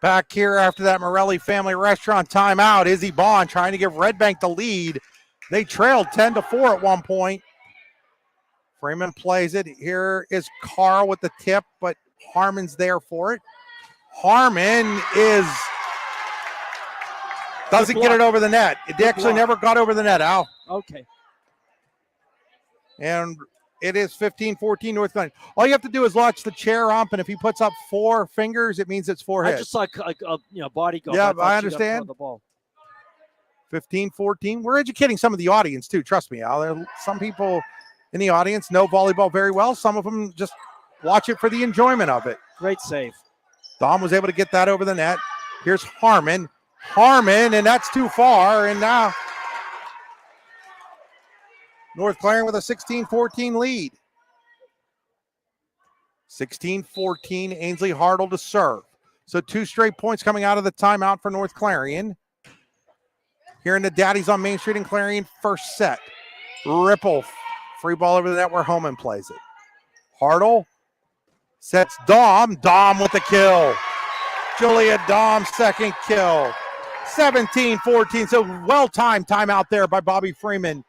Back here after that Morelli Family Restaurant timeout, Izzy Bond trying to give Redbank the lead. They trailed 10-4 at one point. Freeman plays it. Here is Carl with the tip, but Harmon's there for it. Harmon doesn't get it over the net. It actually never got over the net, Al. Okay. And it is 15-14 North Carolina. All you have to do is launch the chair ump, and if he puts up 4 fingers, it means it's 4 hits. I just saw a body go. Yeah, I understand. The ball. 15-14. We're educating some of the audience too. Trust me, Al. There are some people in the audience know volleyball very well. Some of them just watch it for the enjoyment of it. Great save. Dom was able to get that over the net. Here's Harmon. Harmon, and that's too far. And now North Clarion with a 16-14 lead. 16-14, Ainsley Hartle to serve. So 2 straight points coming out of the timeout for North Clarion. Here in the Daddies on Main Street in Clarion, first set. Ripple, free ball over the net where Homan plays it. Hartle sets Dom. Dom with the kill. Julia Dom, second kill. 17-14, so well-timed timeout there by Bobby Freeman.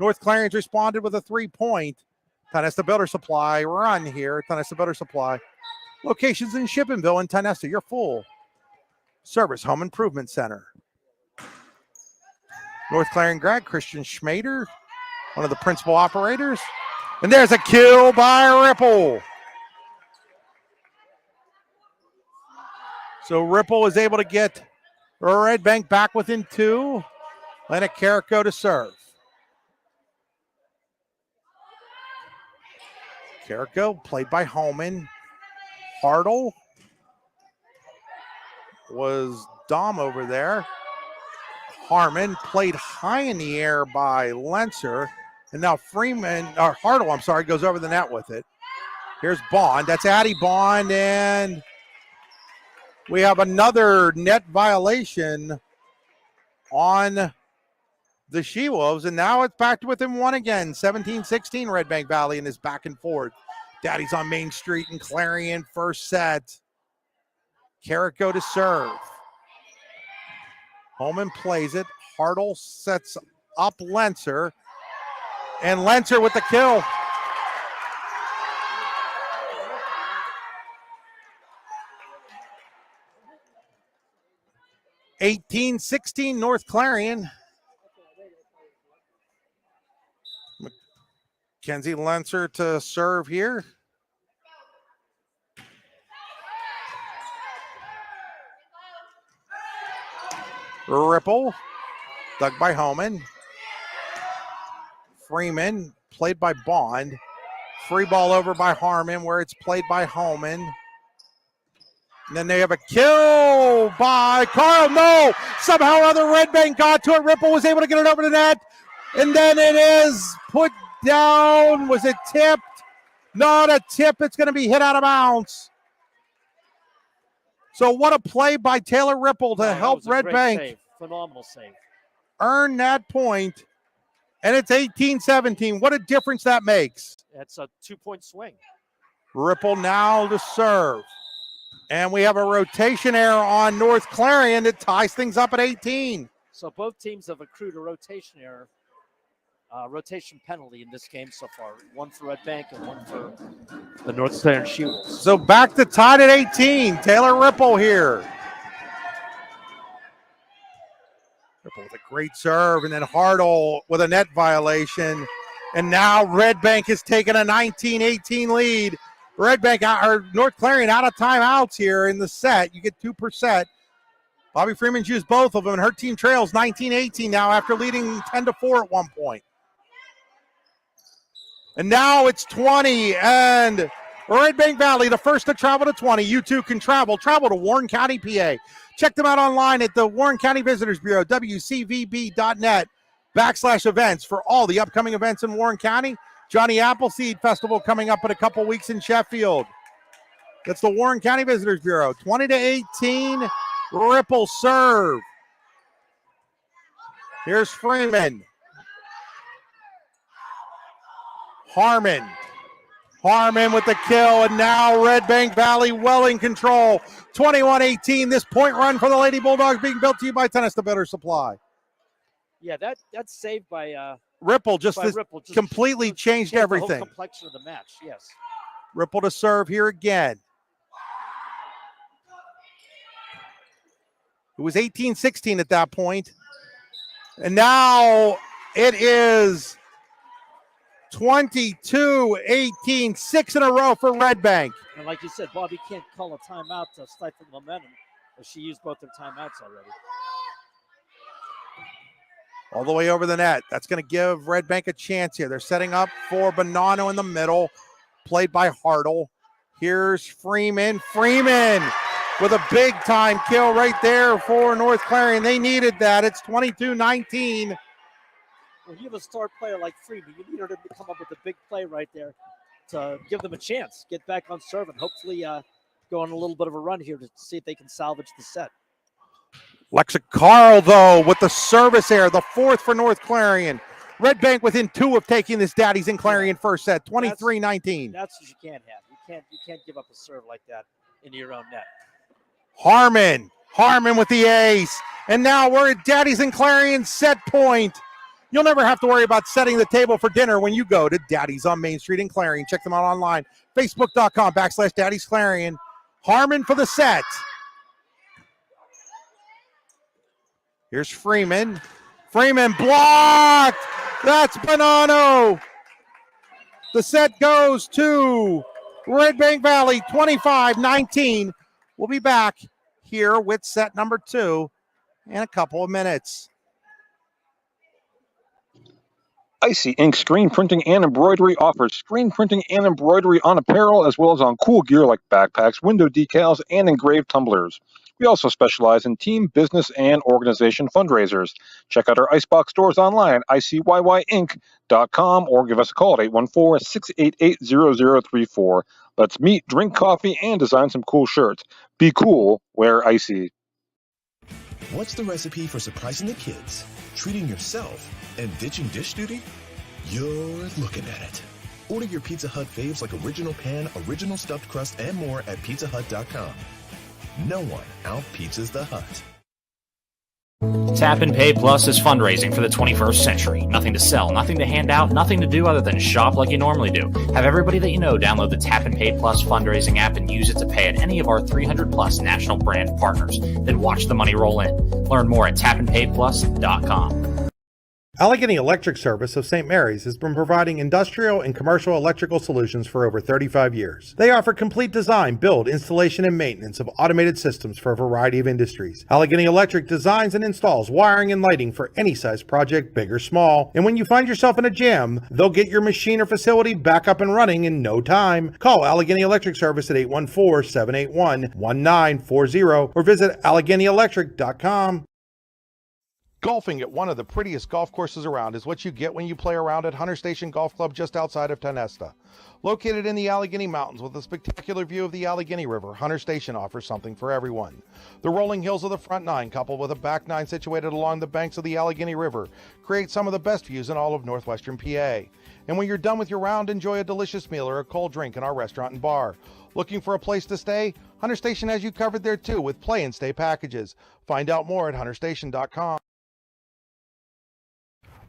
North Clarion's responded with a 3-point. Tonesta Builder Supply run here. Tonesta Builder Supply. Locations in Shippensville and Tonesta, your full service home improvement center. North Clarion grad Christian Schmader, one of the principal operators. And there's a kill by Ripple. So Ripple is able to get Redbank back within 2. Lena Carrico to serve. Carrico played by Holman. Hartle was Dom over there. Harmon played high in the air by Lenser. And now Hartle, goes over the net with it. Here's Bond. That's Addie Bond. And we have another net violation on the She-Wolves. And now it's back to within 1 again. 17-16 Redbank Valley and is back and forth. Daddy's on Main Street in Clarion, first set. Carrico to serve. Holman plays it. Hartle sets up Lenser. And Lenser with the kill. (18-16) North Clarion. Mackenzie Lenser to serve here. Ripple, dug by Homan. Freeman, played by Bond. Free ball over by Harmon, where it's played by Homan. And then they have a kill by Carl. No! Somehow or other Redbank got to it. Ripple was able to get it over the net. And then it is put down. Was it tipped? Not a tip. It's going to be hit out of bounds. So what a play by Taylor Ripple to help Redbank. Phenomenal save. Earn that point. And it's 18-17. What a difference that makes. That's a 2-point swing. Ripple now to serve. And we have a rotation error on North Clarion that ties things up at 18. So both teams have accrued a rotation error, rotation penalty in this game so far. One for Redbank and one for the North Clarion She-Wolves. So back to tied at 18. Taylor Ripple here. Ripple with a great serve, and then Hartle with a net violation. And now Redbank has taken a 19-18 lead. North Clarion out of timeouts here in the set. You get 2 per set. Bobby Freeman's used both of them, and her team trails 19-18 now after leading 10-4 at one point. And now it's 20, and Redbank Valley, the first to travel to 20. You too can travel. Travel to Warren County, PA. Check them out online at the Warren County Visitors Bureau, wcvb.net/events for all the upcoming events in Warren County. Johnny Appleseed Festival coming up in a couple weeks in Sheffield. That's the Warren County Visitors Bureau. 20-18, Ripple serve. Here's Freeman. Harmon with the kill, and now Redbank Valley well in control. 21-18, this point run for the Lady Bulldogs being built to you by Tonesta Builder Supply. Yeah, that's saved by Ripple just completely changed everything. The whole complexion of the match, yes. Ripple to serve here again. It was 18-16 at that point. And now it is 22-18, 6 in a row for Redbank. And like you said, Bobby can't call a timeout to stifle momentum, but she used both her timeouts already. all the way over the net. That's going to give Redbank a chance here. They're setting up for Bonanno in the middle, played by Hartle. Here's Freeman. Freeman with a big-time kill right there for North Clarion. They needed that. It's 22-19. When you have a star player like Freeman, you need her to come up with a big play right there to give them a chance, get back on serve, and hopefully go on a little bit of a run here to see if they can salvage the set. Lexa Carl, though, with the service error, the fourth for North Clarion. Redbank within two of taking this Daddies in Clarion first set, 23-19. That's what you can't have. You can't give up a serve like that into your own net. Harmon with the ace. And now we're at Daddies in Clarion set point. You'll never have to worry about setting the table for dinner when you go to Daddies on Main Street in Clarion. Check them out online, facebook.com/Daddies Clarion. Harmon for the set. Here's Freeman. Freeman blocked. That's Bonanno. The set goes to Redbank Valley, 25-19. We'll be back here with set number 2 in a couple of minutes. Icy Ink Screen Printing and Embroidery offers screen printing and embroidery on apparel as well as on cool gear like backpacks, window decals, and engraved tumblers. We also specialize in team, business, and organization fundraisers. Check out our Icebox stores online at icyync.com or give us a call at 814-688-0034. Let's meet, drink coffee, and design some cool shirts. Be cool, wear Icy. What's the recipe for surprising the kids, treating yourself, and ditching dish duty? You're looking at it. Order your Pizza Hut faves like original pan, original stuffed crust, and more at pizzahut.com. No one out-pizzas the Hut. Tap and Pay Plus is fundraising for the 21st century. Nothing to sell, nothing to hand out, nothing to do other than shop like you normally do. Have everybody that you know download the Tap and Pay Plus fundraising app and use it to pay at any of our 300 plus national brand partners. Then watch the money roll in. Learn more at tapandpayplus.com. Allegheny Electric Service of St. Mary's has been providing industrial and commercial electrical solutions for over 35 years. They offer complete design, build, installation, and maintenance of automated systems for a variety of industries. Allegheny Electric designs and installs wiring and lighting for any size project, big or small. And when you find yourself in a jam, they'll get your machine or facility back up and running in no time. Call Allegheny Electric Service at 814-781-1940 or visit AlleghenyElectric.com. Golfing at one of the prettiest golf courses around is what you get when you play around at Hunter Station Golf Club just outside of Tonesta. Located in the Allegheny Mountains with a spectacular view of the Allegheny River, Hunter Station offers something for everyone. The rolling hills of the front nine, coupled with a back nine situated along the banks of the Allegheny River, create some of the best views in all of northwestern PA. And when you're done with your round, enjoy a delicious meal or a cold drink in our restaurant and bar. Looking for a place to stay? Hunter Station has you covered there too with play and stay packages. Find out more at hunterstation.com.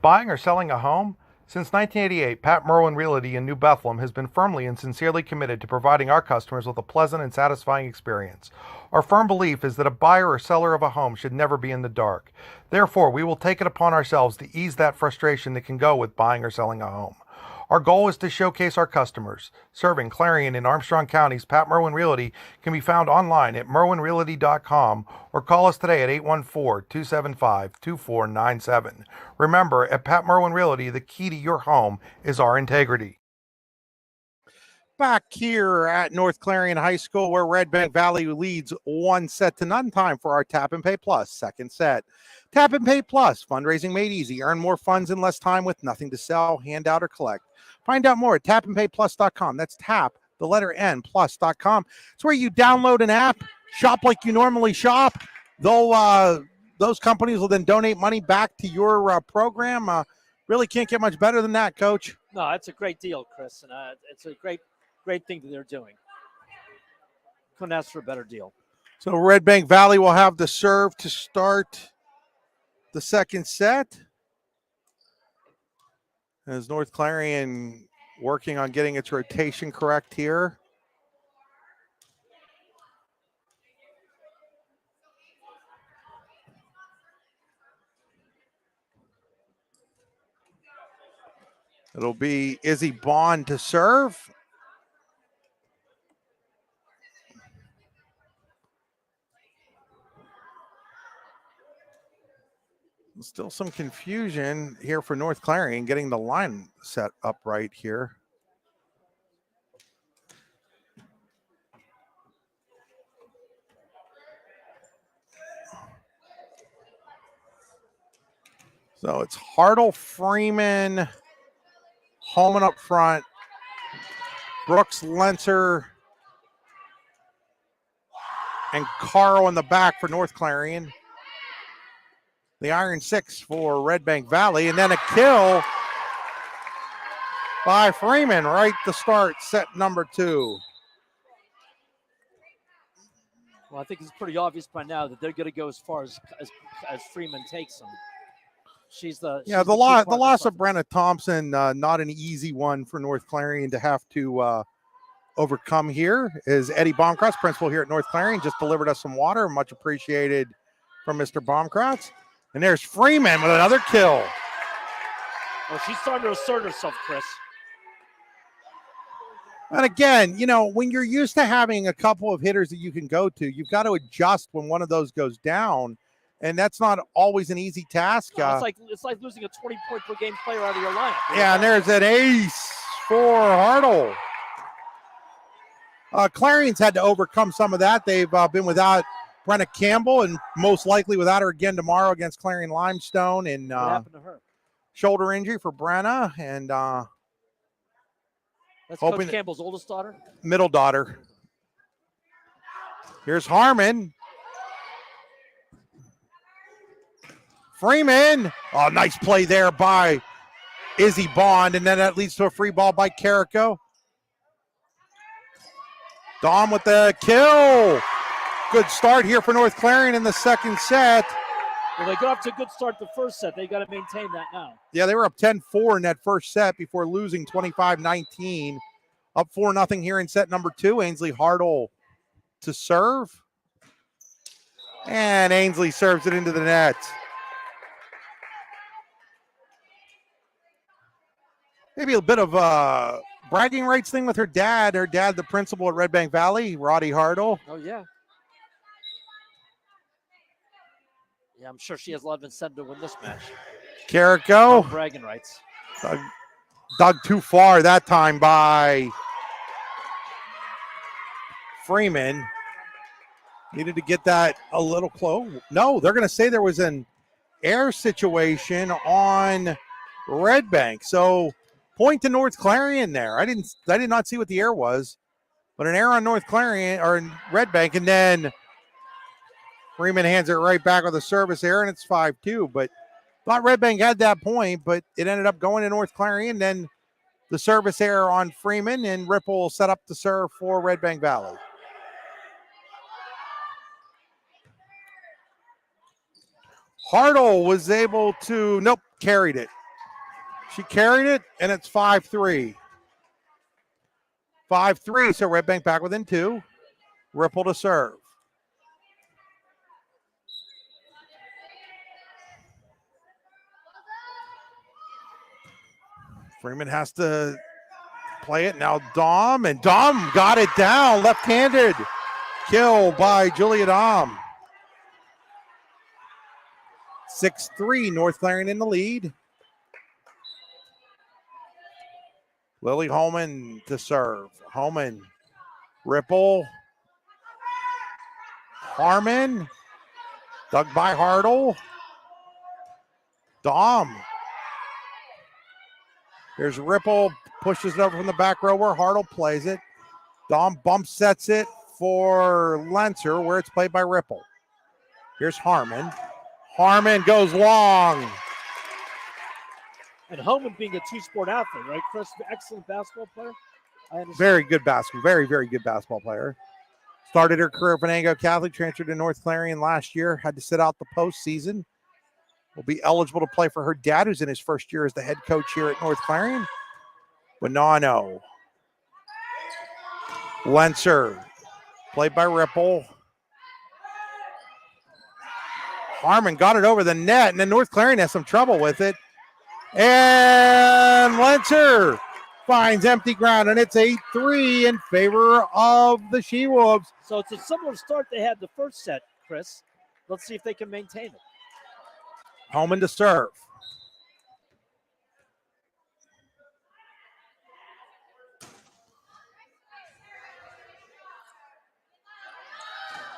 Buying or selling a home? Since 1988, Pat Merwin Realty in New Bethlehem has been firmly and sincerely committed to providing our customers with a pleasant and satisfying experience. Our firm belief is that a buyer or seller of a home should never be in the dark. Therefore, we will take it upon ourselves to ease that frustration that can go with buying or selling a home. Our goal is to showcase our customers. Serving Clarion and Armstrong Counties, Pat Merwin Realty can be found online at merwinrealty.com or call us today at 814-275-2497. Remember, at Pat Merwin Realty, the key to your home is our integrity. Back here at North Clarion High School, where Redbank Valley leads 1-0. Time for our Tap and Pay Plus second set. Tap and Pay Plus, fundraising made easy. Earn more funds in less time with nothing to sell, hand out, or collect. Find out more at tapandpayplus.com. That's tap, the letter N, plus.com. It's where you download an app, shop like you normally shop. Those companies will then donate money back to your program. Really can't get much better than that, Coach. No, it's a great deal, Chris, and it's a great thing that they're doing. Couldn't ask for a better deal. So Redbank Valley will have the serve to start the second set. As North Clarion working on getting its rotation correct here. It'll be Izzy Bond to serve. Still some confusion here for North Clarion getting the line set up right here. So it's Hartle, Freeman, Holman up front, Brooks, Lenser, and Carl in the back for North Clarion. The Iron Six for Redbank Valley, and then a kill by Freeman right to start set number 2. Well, I think it's pretty obvious by now that they're going to go as far as Freeman takes them. The loss of Brenna Thompson, not an easy one for North Clarion to have to overcome here. Is Eddie Baumkratz, principal here at North Clarion, just delivered us some water. Much appreciated from Mr. Baumkratz. And there's Freeman with another kill. Well, she's starting to assert herself, Chris. And again, when you're used to having a couple of hitters that you can go to, you've got to adjust when one of those goes down. And that's not always an easy task. No, it's like losing a 20-point per game player out of your lineup. Yeah, and there's an ace for Hartle. Clarion's had to overcome some of that. They've been without Brenna Campbell and most likely without her again tomorrow against Clarion Limestone. And what happened to her? Shoulder injury for Brenna. And that's Coach Campbell's oldest daughter? Middle daughter. Here's Harmon. Freeman. Oh, nice play there by Izzy Bond. And then that leads to a free ball by Carrico. Dom with the kill. Good start here for North Clarion in the second set. Well, they got off to a good start the first set. They got to maintain that now. Yeah, they were up 10-4 in that first set before losing 25-19. Up 4-0 here in set number 2. Ainsley Hartle to serve. And Ainsley serves it into the net. Maybe a bit of a bragging rights thing with her dad. Her dad, the principal at Redbank Valley, Roddy Hartle. Oh, yeah. Yeah, I'm sure she has a lot of incentive to win this match. Carrico. Bragging rights. Dug too far that time by Freeman. Needed to get that a little close. No, they're going to say there was an air situation on Redbank. So point to North Clarion there. I did not see what the air was, but an air on North Clarion or Redbank, and then Freeman hands it right back with a service error, and it's 5-2. But thought Redbank had that point, but it ended up going to North Clarion. Then the service error on Freeman, and Ripple set up the serve for Redbank Valley. Hartle was able to, carried it. She carried it, and it's 5-3. 5-3, so Redbank back within 2. Ripple to serve. Freeman has to play it. Now Dom got it down, left-handed. Kill by Julia Dom. 6-3, North Clarion in the lead. Lily Holman to serve. Holman, Ripple. Harmon, dug by Hartle. Dom. Here's Ripple, pushes it over from the back row where Hartle plays it. Dom bump sets it for Lenser, where it's played by Ripple. Here's Harmon. Harmon goes long. And Holman being a two-sport athlete, right, Chris? Excellent basketball player. Very good basketball, very good basketball player. Started her career at Venango Catholic, transferred to North Clarion last year, had to sit out the postseason. Will be eligible to play for her dad, who's in his first year as the head coach here at North Clarion. Bonanno. Lenser, played by Ripple. Harmon got it over the net, and then North Clarion has some trouble with it. And Lenser finds empty ground, and it's 8-3 in favor of the She-Wolves. So it's a similar start they had the first set, Chris. Let's see if they can maintain it. Homan to serve.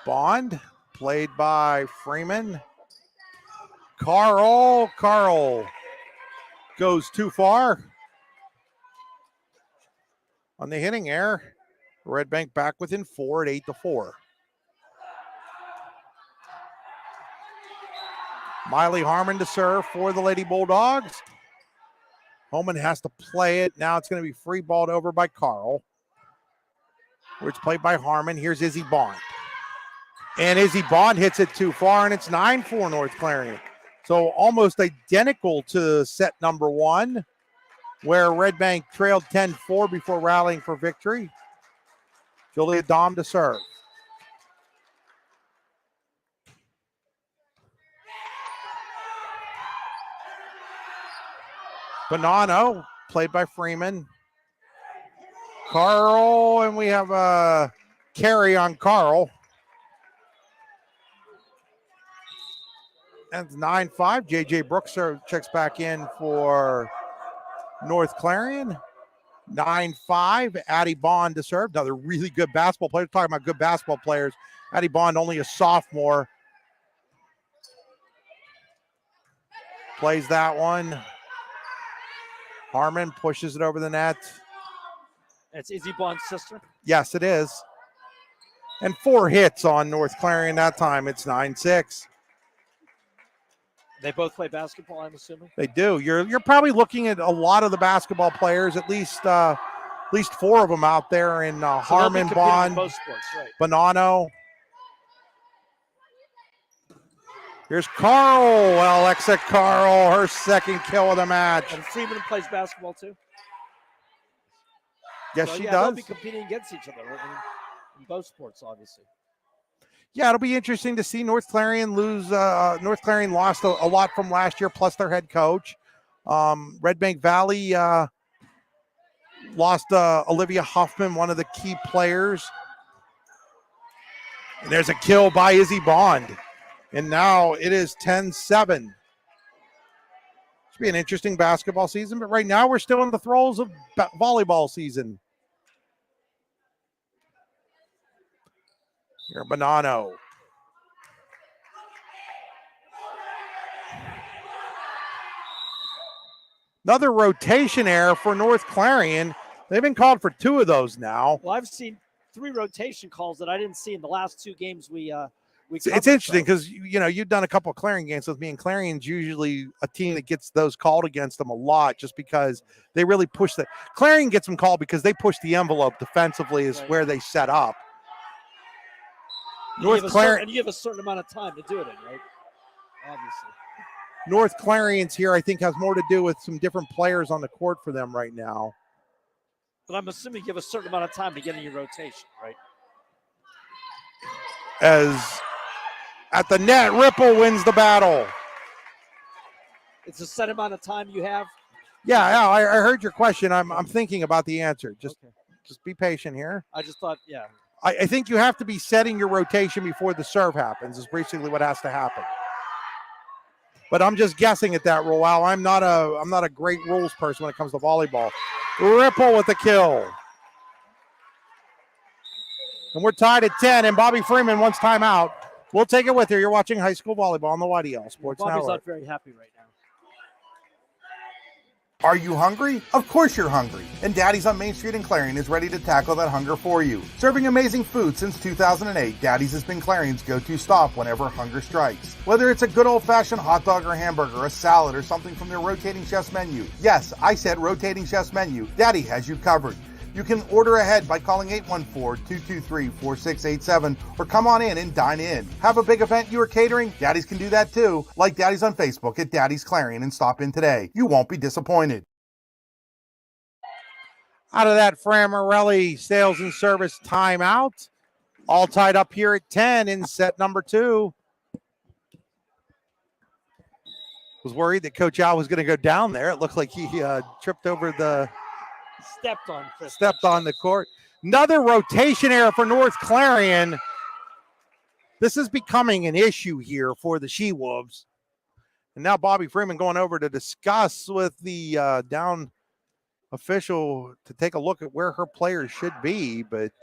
Bond, played by Freeman. Carl goes too far on the hitting error. Redbank back within 4 at 8-4. Miley Harmon to serve for the Lady Bulldogs. Homan has to play it. Now it's going to be free balled over by Carl, where it's played by Harmon. Here's Izzy Bond. And Izzy Bond hits it too far, and it's 9-4 North Clarion. So almost identical to set number one, where Redbank trailed 10-4 before rallying for victory. Julia Dom to serve. Bonanno, played by Freeman. Carl, and we have a carry on Carl. That's 9-5. JJ Brooks checks back in for North Clarion. 9-5. Addie Bond to serve. Another really good basketball player. Talking about good basketball players. Addie Bond, only a sophomore. Plays that one. Harmon pushes it over the net. That's Izzy Bond's sister. Yes, it is. And 4 hits on North Clarion that time. It's 9-6. They both play basketball, I'm assuming. They do. You're probably looking at a lot of the basketball players, at least 4 of them out there in Harmon, Bond, both sports, right. Bonanno. Here's Carl. Alexa Carl, her second kill of the match. And Freeman plays basketball too. Yes, so, she does. They'll be competing against each other in both sports, obviously. Yeah, it'll be interesting to see North Clarion lose. North Clarion lost a lot from last year, plus their head coach. Redbank Valley lost Olivia Huffman, one of the key players. And there's a kill by Izzy Bond. And now it is 10-7. Should be an interesting basketball season, but right now we're still in the throes of volleyball season. Here, Bonanno. Another rotation error for North Clarion. They've been called for 2 of those now. Well, I've seen 3 rotation calls that I didn't see in the last 2 games we it's interesting because you've done a couple of Clarion games with me, and Clarion's usually a team that gets those called against them a lot just because they really push that. Clarion gets them called because they push the envelope defensively is where they set up. North Clarion, and you have a certain amount of time to do it in, right? Obviously. North Clarion's here, I think, has more to do with some different players on the court for them right now. But I'm assuming you have a certain amount of time to get in your rotation, right? As at the net, Ripple wins the battle. It's a set amount of time you have? Yeah, I heard your question. I'm thinking about the answer. Just be patient here. I just thought, yeah. I think you have to be setting your rotation before the serve happens is basically what has to happen. But I'm just guessing at that, Roel. I'm not a great rules person when it comes to volleyball. Ripple with the kill. And we're tied at 10, and Bobby Freeman wants timeout. We'll take it with her. You're watching high school volleyball on the YDL Sports Network. Bobby's not very happy right now. Are you hungry? Of course you're hungry. And Daddy's on Main Street in Clarion is ready to tackle that hunger for you. Serving amazing food since 2008, Daddy's has been Clarion's go-to stop whenever hunger strikes. Whether it's a good old-fashioned hot dog or hamburger, a salad, or something from their rotating chef's menu. Yes, I said rotating chef's menu. Daddy has you covered. You can order ahead by calling 814-223-4687 or come on in and dine in. Have a big event you are catering? Daddy's can do that too. Like Daddy's on Facebook at Daddy's Clarion and stop in today. You won't be disappointed. Out of that, Framarelli sales and service timeout. All tied up here at 10 in set number 2. Was worried that Coach Al was going to go down there. It looked like he tripped over the... Stepped on the court. Another rotation error for North Clarion. This is becoming an issue here for the She-Wolves. And now Bobby Freeman going over to discuss with the down official to take a look at where her players should be. But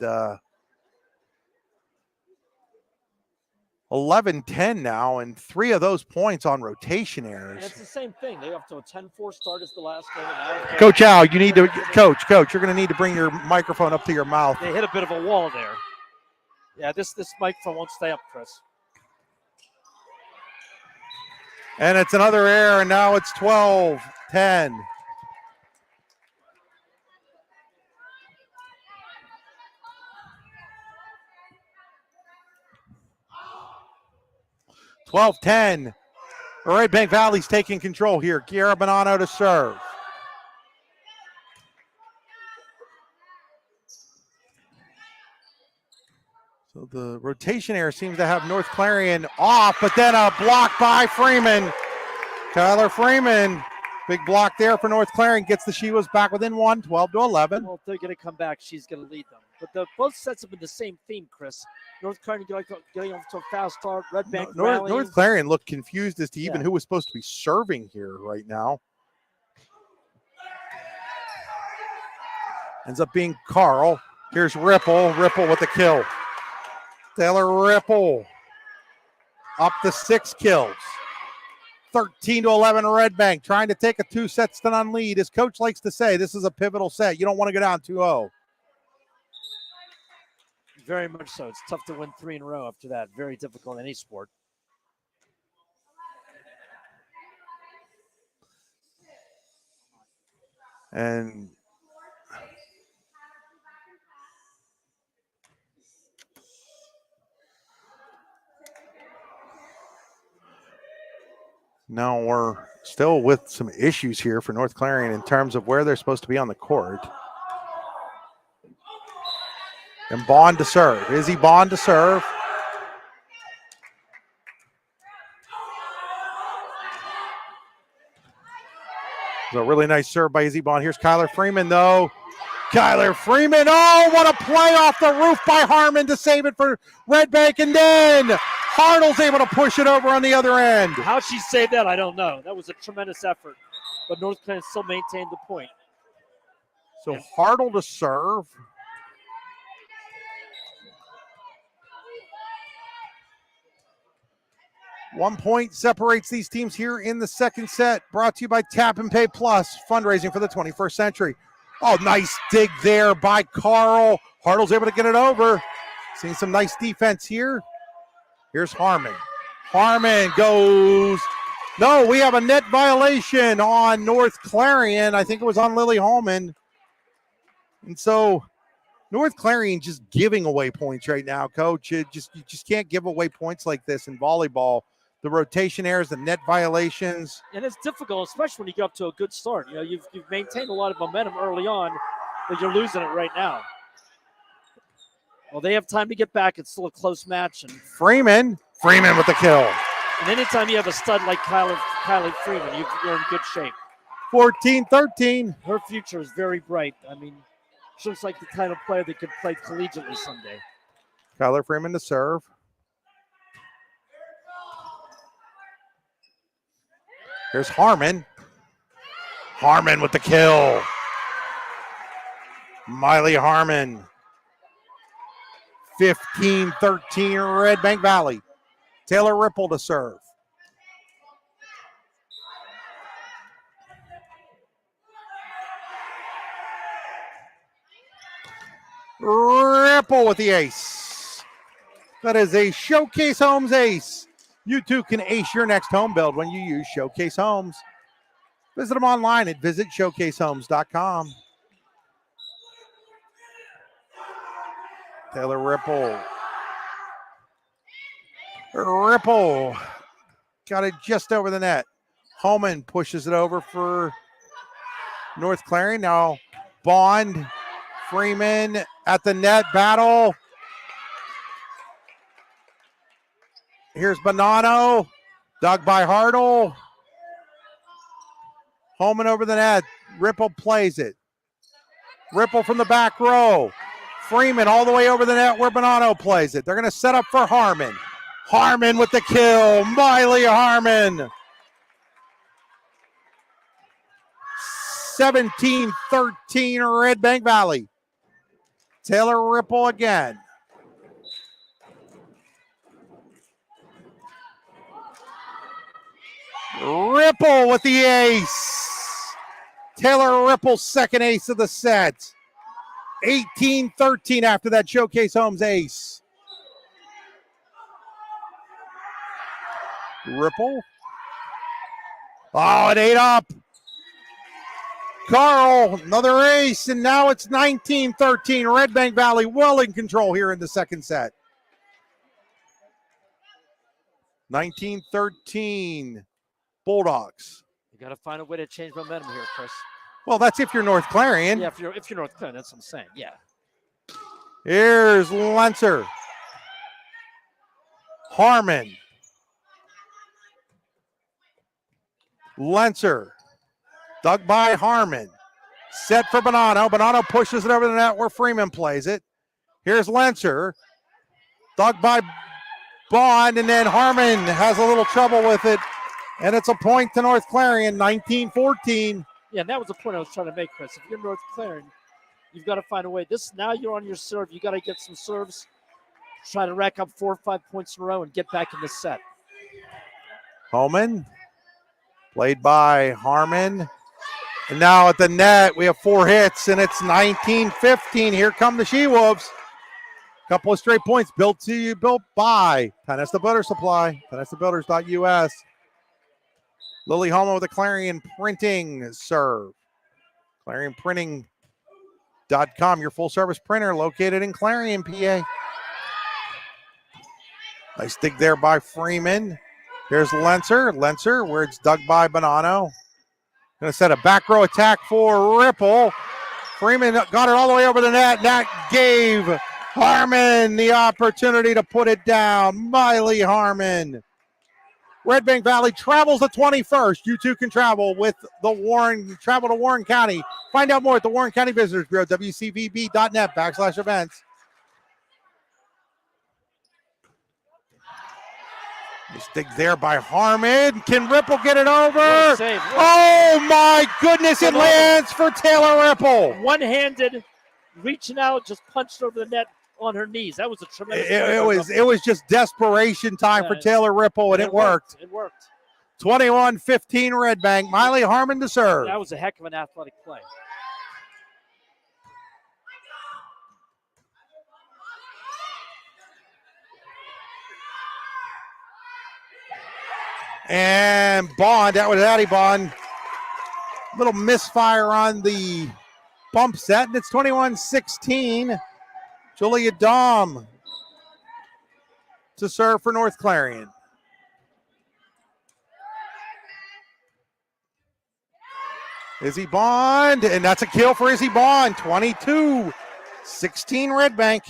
11-10 now, and 3 of those points on rotation And errors. it's the same thing. They up to a 10-4 start as the last game. Coach Al, you need to, Coach, you're going to need to bring your microphone up to your mouth. They hit a bit of a wall there. Yeah, this microphone won't stay up, Chris. And it's another error, and now it's 12-10. Redbank Valley's taking control here. Kiara Bonanno to serve. So the rotation error seems to have North Clarion off, but then a block by Freeman. Tyler Freeman, big block there for North Clarion, gets the Shivas back within 1, 12-11. Well, if they're going to come back, she's going to lead them. But both sets have been the same theme, Chris. North Clarion getting off to a fast start. Redbank North Clarion looked confused as to even who was supposed to be serving here right now. Ends up being Carl. Here's Ripple. Ripple with the kill. Taylor Ripple up to 6 kills. 13-11 Redbank, trying to take a 2-set-to-none lead. As coach likes to say, this is a pivotal set. You don't want to go down 2-0. Very much so. It's tough to win 3 in a row after that. Very difficult in any sport. And now we're still with some issues here for North Clarion in terms of where they're supposed to be on the court. And Bond to serve. Izzy Bond to serve. So a really nice serve by Izzy Bond. Here's Kyler Freeman, though. Kyler Freeman. Oh, what a play off the roof by Harmon to save it for Redbank. And then Hartle's able to push it over on the other end. How she saved that, I don't know. That was a tremendous effort. But North Clarion still maintained the point. So Hartle to serve. One point separates these teams here in the second set. Brought to you by Tap and Pay Plus, fundraising for the 21st century. Oh, nice dig there by Carl. Hartle's able to get it over. Seeing some nice defense here. Here's Harmon. Harmon goes. No, we have a net violation on North Clarion. I think it was on Lily Hallman. And so North Clarion just giving away points right now, Coach. You just can't give away points like this in volleyball. The rotation errors, the net violations. And it's difficult, especially when you get up to a good start. You know, you've maintained a lot of momentum early on, but you're losing it right now. Well, they have time to get back. It's still a close match. And Freeman with the kill. And anytime you have a stud like Kylie Freeman, you're in good shape. 14-13. Her future is very bright. I mean, she looks like the kind of player that could play collegiately someday. Kyler Freeman to serve. Here's Harmon. Harmon with the kill. Miley Harmon. 15-13 Redbank Valley. Taylor Ripple to serve. Ripple with the ace. That is a Showcase Homes ace. You too can ace your next home build when you use Showcase Homes. Visit them online at visitshowcasehomes.com. Taylor Ripple. Ripple got it just over the net. Holman pushes it over for North Clarion. Now Bond, Freeman at the net battle. Here's Bonanno, dug by Hartle. Holman over the net. Ripple plays it. Ripple from the back row. Freeman all the way over the net where Bonanno plays it. They're going to set up for Harmon. Harmon with the kill. Miley Harmon. 17-13 Redbank Valley. Taylor Ripple again. Ripple with the ace. Taylor Ripple's second ace of the set. 18-13 after that Showcase Homes ace. Ripple. Oh, it ate up. Carl, another ace, and now it's 19-13. Redbank Valley well in control here in the second set. 19-13 Bulldogs. You got to find a way to change momentum here, Chris. Well, that's if you're North Clarion. Yeah, if you're North Clarion, that's what I'm saying. Yeah. Here's Lenser. Harmon. Lenser. Dug by Harmon. Set for Bonanno. Bonanno pushes it over the net where Freeman plays it. Here's Lenser. Dug by Bond, and then Harmon has a little trouble with it. And it's a point to North Clarion, 19-14. Yeah, and that was the point I was trying to make, Chris. If you're North Clarion, you've got to find a way. Now you're on your serve. You got to get some serves. Try to rack up 4 or 5 points in a row and get back in the set. Holman. Played by Harmon. And now at the net, we have 4 hits, and it's 19-15. Here come the She-Wolves. Couple of straight points built by Tanesta Builder Supply, TanestaBuilders.us. Lily Holman with a Clarion Printing serve. ClarionPrinting.com, your full-service printer located in Clarion, PA. Nice dig there by Freeman. Here's Lenser. Lenser, where it's dug by Bonanno. Going to set a back row attack for Ripple. Freeman got it all the way over the net. That gave Harmon the opportunity to put it down. Miley Harmon. Redbank Valley travels the 21st. You too can travel with to Warren County. Find out more at the Warren County Visitors Bureau, wcvb.net/events. Stick there by Harmon. Can Ripple get it over? Save. Oh my goodness, it lands for Taylor Ripple. One-handed, reaching out, just punched over the net on her knees. That was a tremendous. It was just desperation time for Taylor Ripple, and it worked. It worked. 21-15 Redbank. Miley Harmon to serve. That was a heck of an athletic play. And Bond, that was Addie Bond. Little misfire on the bump set, and it's 21-16. Julia Dahm to serve for North Clarion. Izzy Bond, and that's a kill for Izzy Bond. 22-16 Redbank.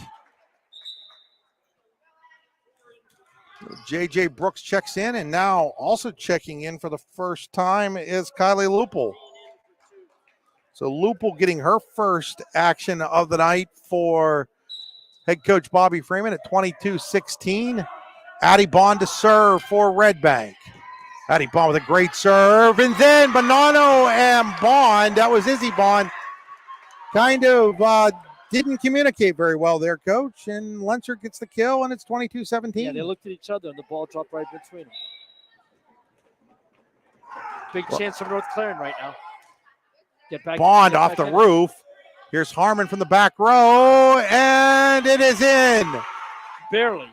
JJ Brooks checks in, and now also checking in for the first time is Kylie Lupel. So Lupel getting her first action of the night for head coach Bobby Freeman at 22-16. Addie Bond to serve for Redbank. Addie Bond with a great serve, and then Bonanno and Bond, that was Izzy Bond, kind of didn't communicate very well there, coach, and Lenser gets the kill, and it's 22-17. Yeah, they looked at each other, and the ball dropped right between them. Big chance for North Clarion right now. Get back. Bond off the roof. Here's Harmon from the back row, and it is in. Barely.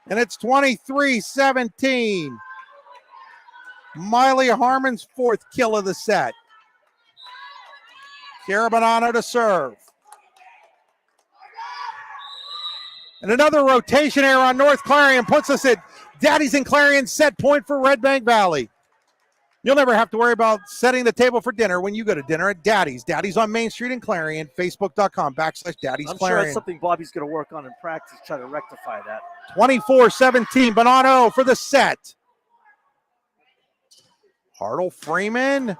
And it's 23-17. Miley Harmon's fourth kill of the set. Kiara Bonanno to serve. And another rotation error on North Clarion puts us at Daddy's and Clarion set point for Redbank Valley. You'll never have to worry about setting the table for dinner when you go to dinner at Daddy's. Daddy's on Main Street in Clarion, Facebook.com/Daddy's I'm Clarion. sure that's something Bobby's going to work on in practice, try to rectify that. 24-17, Bonanno for the set. Hartle, Freeman,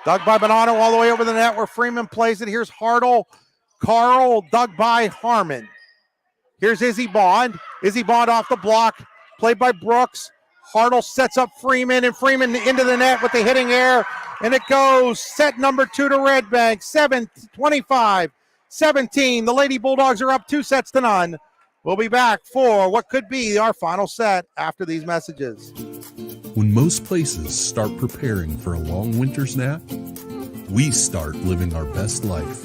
dug by Bonanno all the way over the net where Freeman plays it. Here's Hartle, Carl, dug by Harmon. Here's Izzy Bond. Izzy Bond off the block, played by Brooks. Hartle sets up Freeman, and Freeman into the net with the hitting air. And it goes set number 2 to Redbank, 25-17. The Lady Bulldogs are up 2-0. We'll be back for what could be our final set after these messages. When most places start preparing for a long winter's nap, we start living our best life.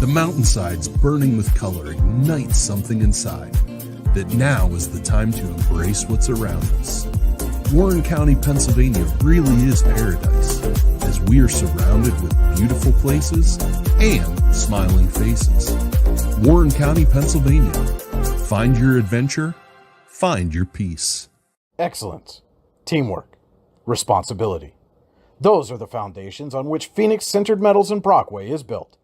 The mountainsides burning with color ignite something inside that now is the time to embrace what's around us. Warren County, Pennsylvania really is paradise, as we are surrounded with beautiful places and smiling faces. Warren County, Pennsylvania. Find your adventure, find your peace. Excellence, teamwork, responsibility. Those are the foundations on which Phoenix Sintered Metals in Brockway is built.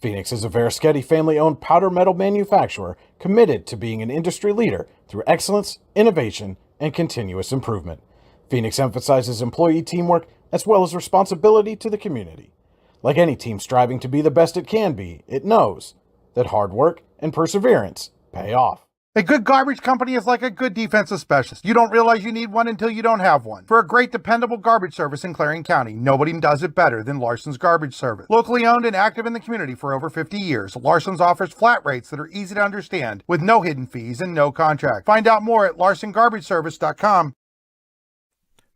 Phoenix is a Verischetti family-owned powder metal manufacturer committed to being an industry leader through excellence, innovation, and continuous improvement. Phoenix emphasizes employee teamwork as well as responsibility to the community. Like any team striving to be the best it can be, it knows that hard work and perseverance pay off. A good garbage company is like a good defensive specialist. You don't realize you need one until you don't have one. For a great, dependable garbage service in Clarion County, nobody does it better than Larson's Garbage Service. Locally owned and active in the community for over 50 years, Larson's offers flat rates that are easy to understand with no hidden fees and no contract. Find out more at larsongarbageservice.com.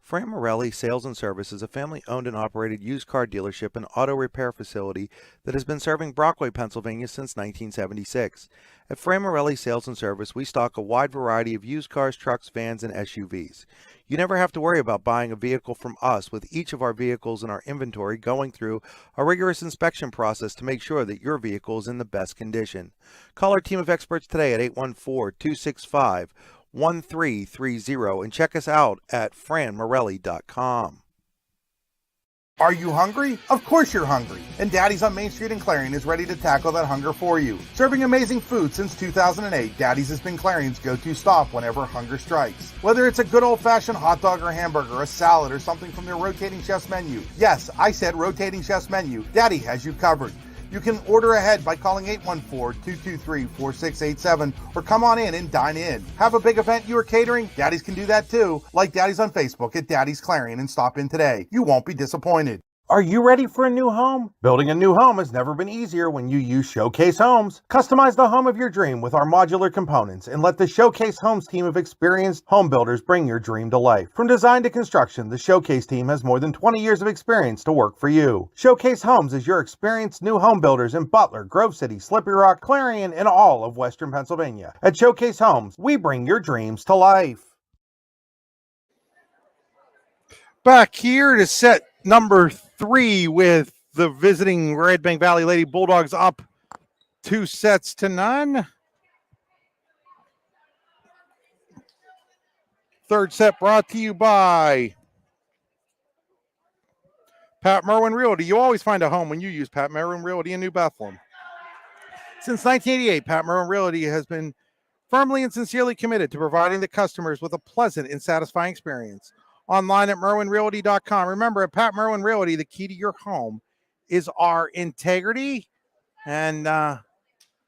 Fran Morelli Sales and Service is a family-owned and operated used car dealership and auto repair facility that has been serving Brockway, Pennsylvania since 1976. At Fran Morelli Sales and Service, we stock a wide variety of used cars, trucks, vans, and SUVs. You never have to worry about buying a vehicle from us, with each of our vehicles in our inventory going through a rigorous inspection process to make sure that your vehicle is in the best condition. Call our team of experts today at 814-265-1330 and check us out at franmorelli.com. Are you hungry? Of course you're hungry. And Daddy's on Main Street in Clarion is ready to tackle that hunger for you. Serving amazing food since 2008, Daddy's has been Clarion's go-to stop whenever hunger strikes. Whether it's a good old-fashioned hot dog or hamburger, a salad, or something from their rotating chef's menu. Yes, I said rotating chef's menu. Daddy has you covered. You can order ahead by calling 814-223-4687 or come on in and dine in. Have a big event you are catering? Daddy's can do that too. Like Daddy's on Facebook at Daddy's Clarion and stop in today. You won't be disappointed. Are you ready for a new home? Building a new home has never been easier when you use Showcase Homes. Customize the home of your dream with our modular components and let the Showcase Homes team of experienced home builders bring your dream to life. From design to construction, the Showcase team has more than 20 years of experience to work for you. Showcase Homes is your experienced new home builders in Butler, Grove City, Slippery Rock, Clarion, and all of Western Pennsylvania. At Showcase Homes, we bring your dreams to life. Back here to set number 3 with the visiting Redbank Valley Lady Bulldogs up 2-0. Third set brought to you by Pat Merwin Realty. You always find a home when you use Pat Merwin Realty in New Bethlehem. Since 1988, Pat Merwin Realty has been firmly and sincerely committed to providing the customers with a pleasant and satisfying experience. Online at merwinrealty.com. Remember, at Pat Merwin Realty, the key to your home is our integrity. And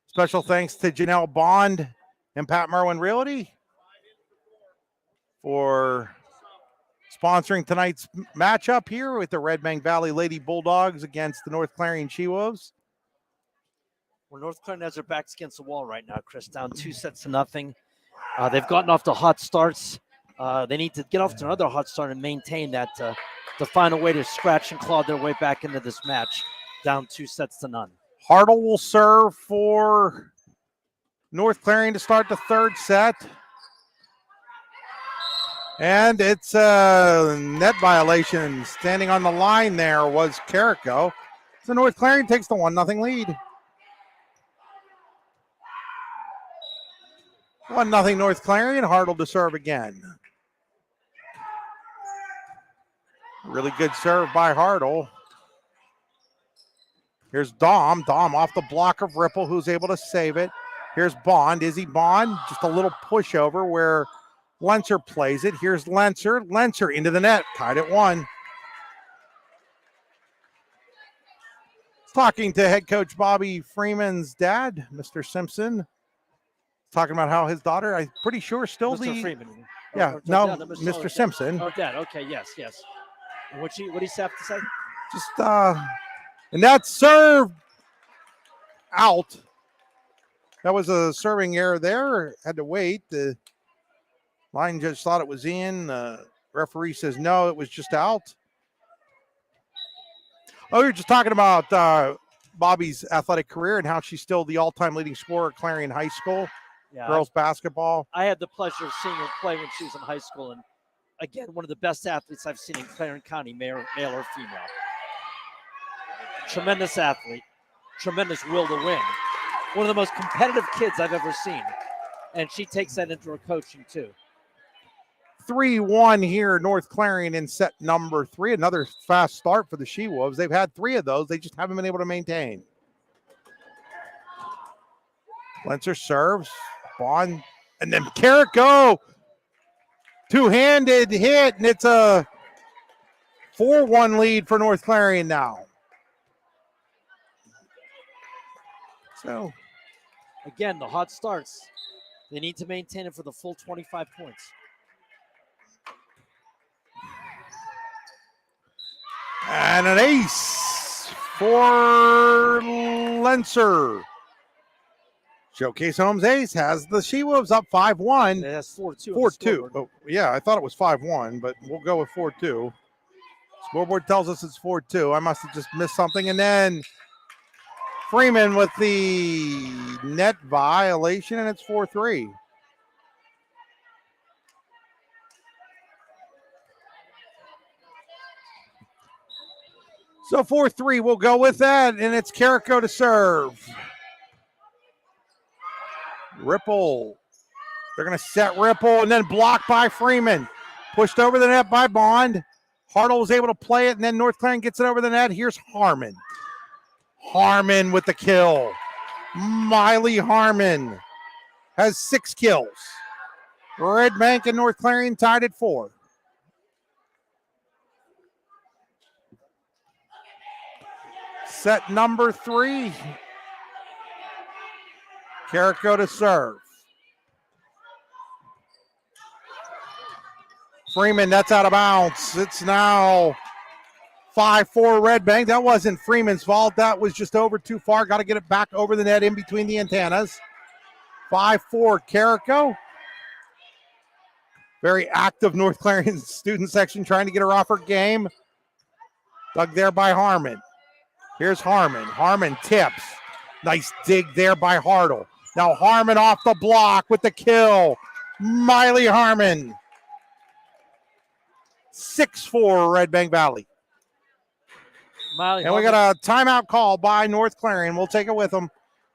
special thanks to Janelle Bond and Pat Merwin Realty for sponsoring tonight's matchup here with the Redbank Valley Lady Bulldogs against the North Clarion She-Wolves. Well, North Clarion has their backs against the wall right now, Chris, down 2-0. They've gotten off to hot starts. They need to get off to another hot start and maintain that to find a way to scratch and claw their way back into this match, down 2-0. Hartle will serve for North Clarion to start the third set. And it's a net violation. Standing on the line there was Carrico. So North Clarion takes the 1-0 lead. 1-0 North Clarion. Hartle to serve again. Really good serve by Hartle. Here's Dom. Dom off the block of Ripple, who's able to save it. Here's Bond. Izzy Bond. Just a little pushover where Lenser plays it. Here's Lenser. Lenser into the net. Tied at 1. Talking to head coach Bobby Freeman's dad, Mr. Simpson. Talking about how his daughter, I'm pretty sure, still Mr. Freeman. Yeah, no, Mr. Simpson. Oh, dad. Okay, yes. What do you have to say? Just and that serve out. That was a serving error there. Had to wait. The line judge thought it was in. Referee says no, it was just out. Oh, you're just talking about Bobby's athletic career and how she's still the all-time leading scorer at Clarion High School, girls basketball. I had the pleasure of seeing her play when she was in high school, and again, one of the best athletes I've seen in Clarion County, male or female. Tremendous athlete, tremendous will to win. One of the most competitive kids I've ever seen, and she takes that into her coaching too. 3-1 here, North Clarion in set number 3. Another fast start for the She-Wolves. They've had 3 of those. They just haven't been able to maintain. Lenser serves. Bond. And then Carrico. Two-handed hit, and it's a 4-1 lead for North Clarion now. So, again, the hot starts. They need to maintain it for the full 25 points. And an ace for Lenser. Showcase Holmes ace has the She-Wolves up 5-1. It has 4-2. 4-2. Oh, yeah, I thought it was 5-1, but we'll go with 4-2. Scoreboard tells us it's 4-2. I must have just missed something. And then Freeman with the net violation, and it's 4-3. So 4-3, we'll go with that, and it's Carrico to serve. Ripple. They're going to set Ripple, and then blocked by Freeman. Pushed over the net by Bond. Hartle was able to play it, and then North Clarion gets it over the net. Here's Harmon. Harmon with the kill. Miley Harmon has 6 kills. Redbank and North Clarion tied at 4. Set number 3. Carrico to serve. Freeman, that's out of bounds. It's now 5-4 Redbank. That wasn't Freeman's fault. That was just over too far. Got to get it back over the net in between the antennas. 5-4 Carrico. Very active North Clarion student section trying to get her off her game. Dug there by Harmon. Here's Harmon. Harmon tips. Nice dig there by Hartle. Now Harmon off the block with the kill. Miley Harmon. 6-4 Redbank Valley. Miley and we got a timeout call by North Clarion. We'll take it with them.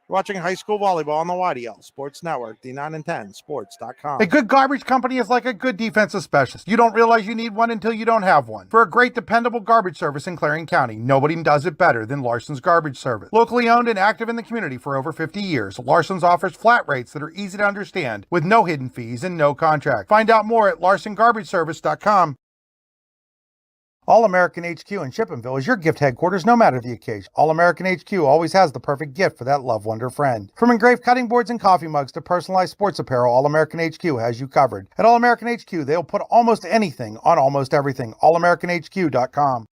You're watching high school volleyball on the YDL Sports Network, D9 and 10 Sports.com. A good garbage company is like a good defensive specialist. You don't realize you need one until you don't have one. For a great, dependable garbage service in Clarion County, nobody does it better than Larson's Garbage Service. Locally owned and active in the community for over 50 years, Larson's offers flat rates that are easy to understand with no hidden fees and no contract. Find out more at larsongarbageservice.com. All-American HQ in Shippenville is your gift headquarters no matter the occasion. All-American HQ always has the perfect gift for that loved one or friend. From engraved cutting boards and coffee mugs to personalized sports apparel, All-American HQ has you covered. At All-American HQ, they'll put almost anything on almost everything. AllAmericanHQ.com.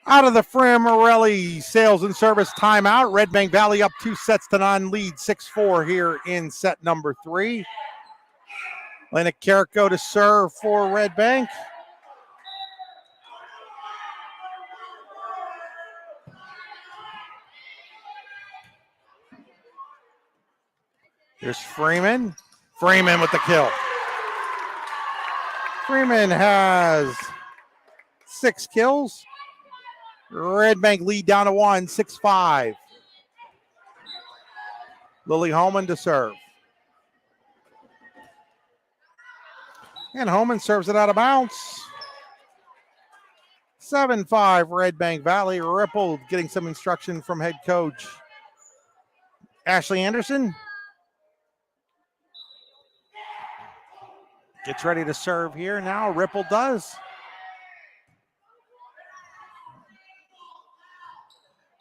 Out of the Framarelli Sales and Service timeout, Redbank Valley up 2-0, lead 6-4 here in set number 3. Lena Carrico to serve for Redbank. Here's Freeman. Freeman with the kill. Freeman has 6 kills. Redbank lead down to 1, 6-5. Lily Holman to serve. And Holman serves it out of bounds. 7-5 Redbank Valley. Ripple getting some instruction from head coach Ashley Anderson. Gets ready to serve here. Now Ripple does.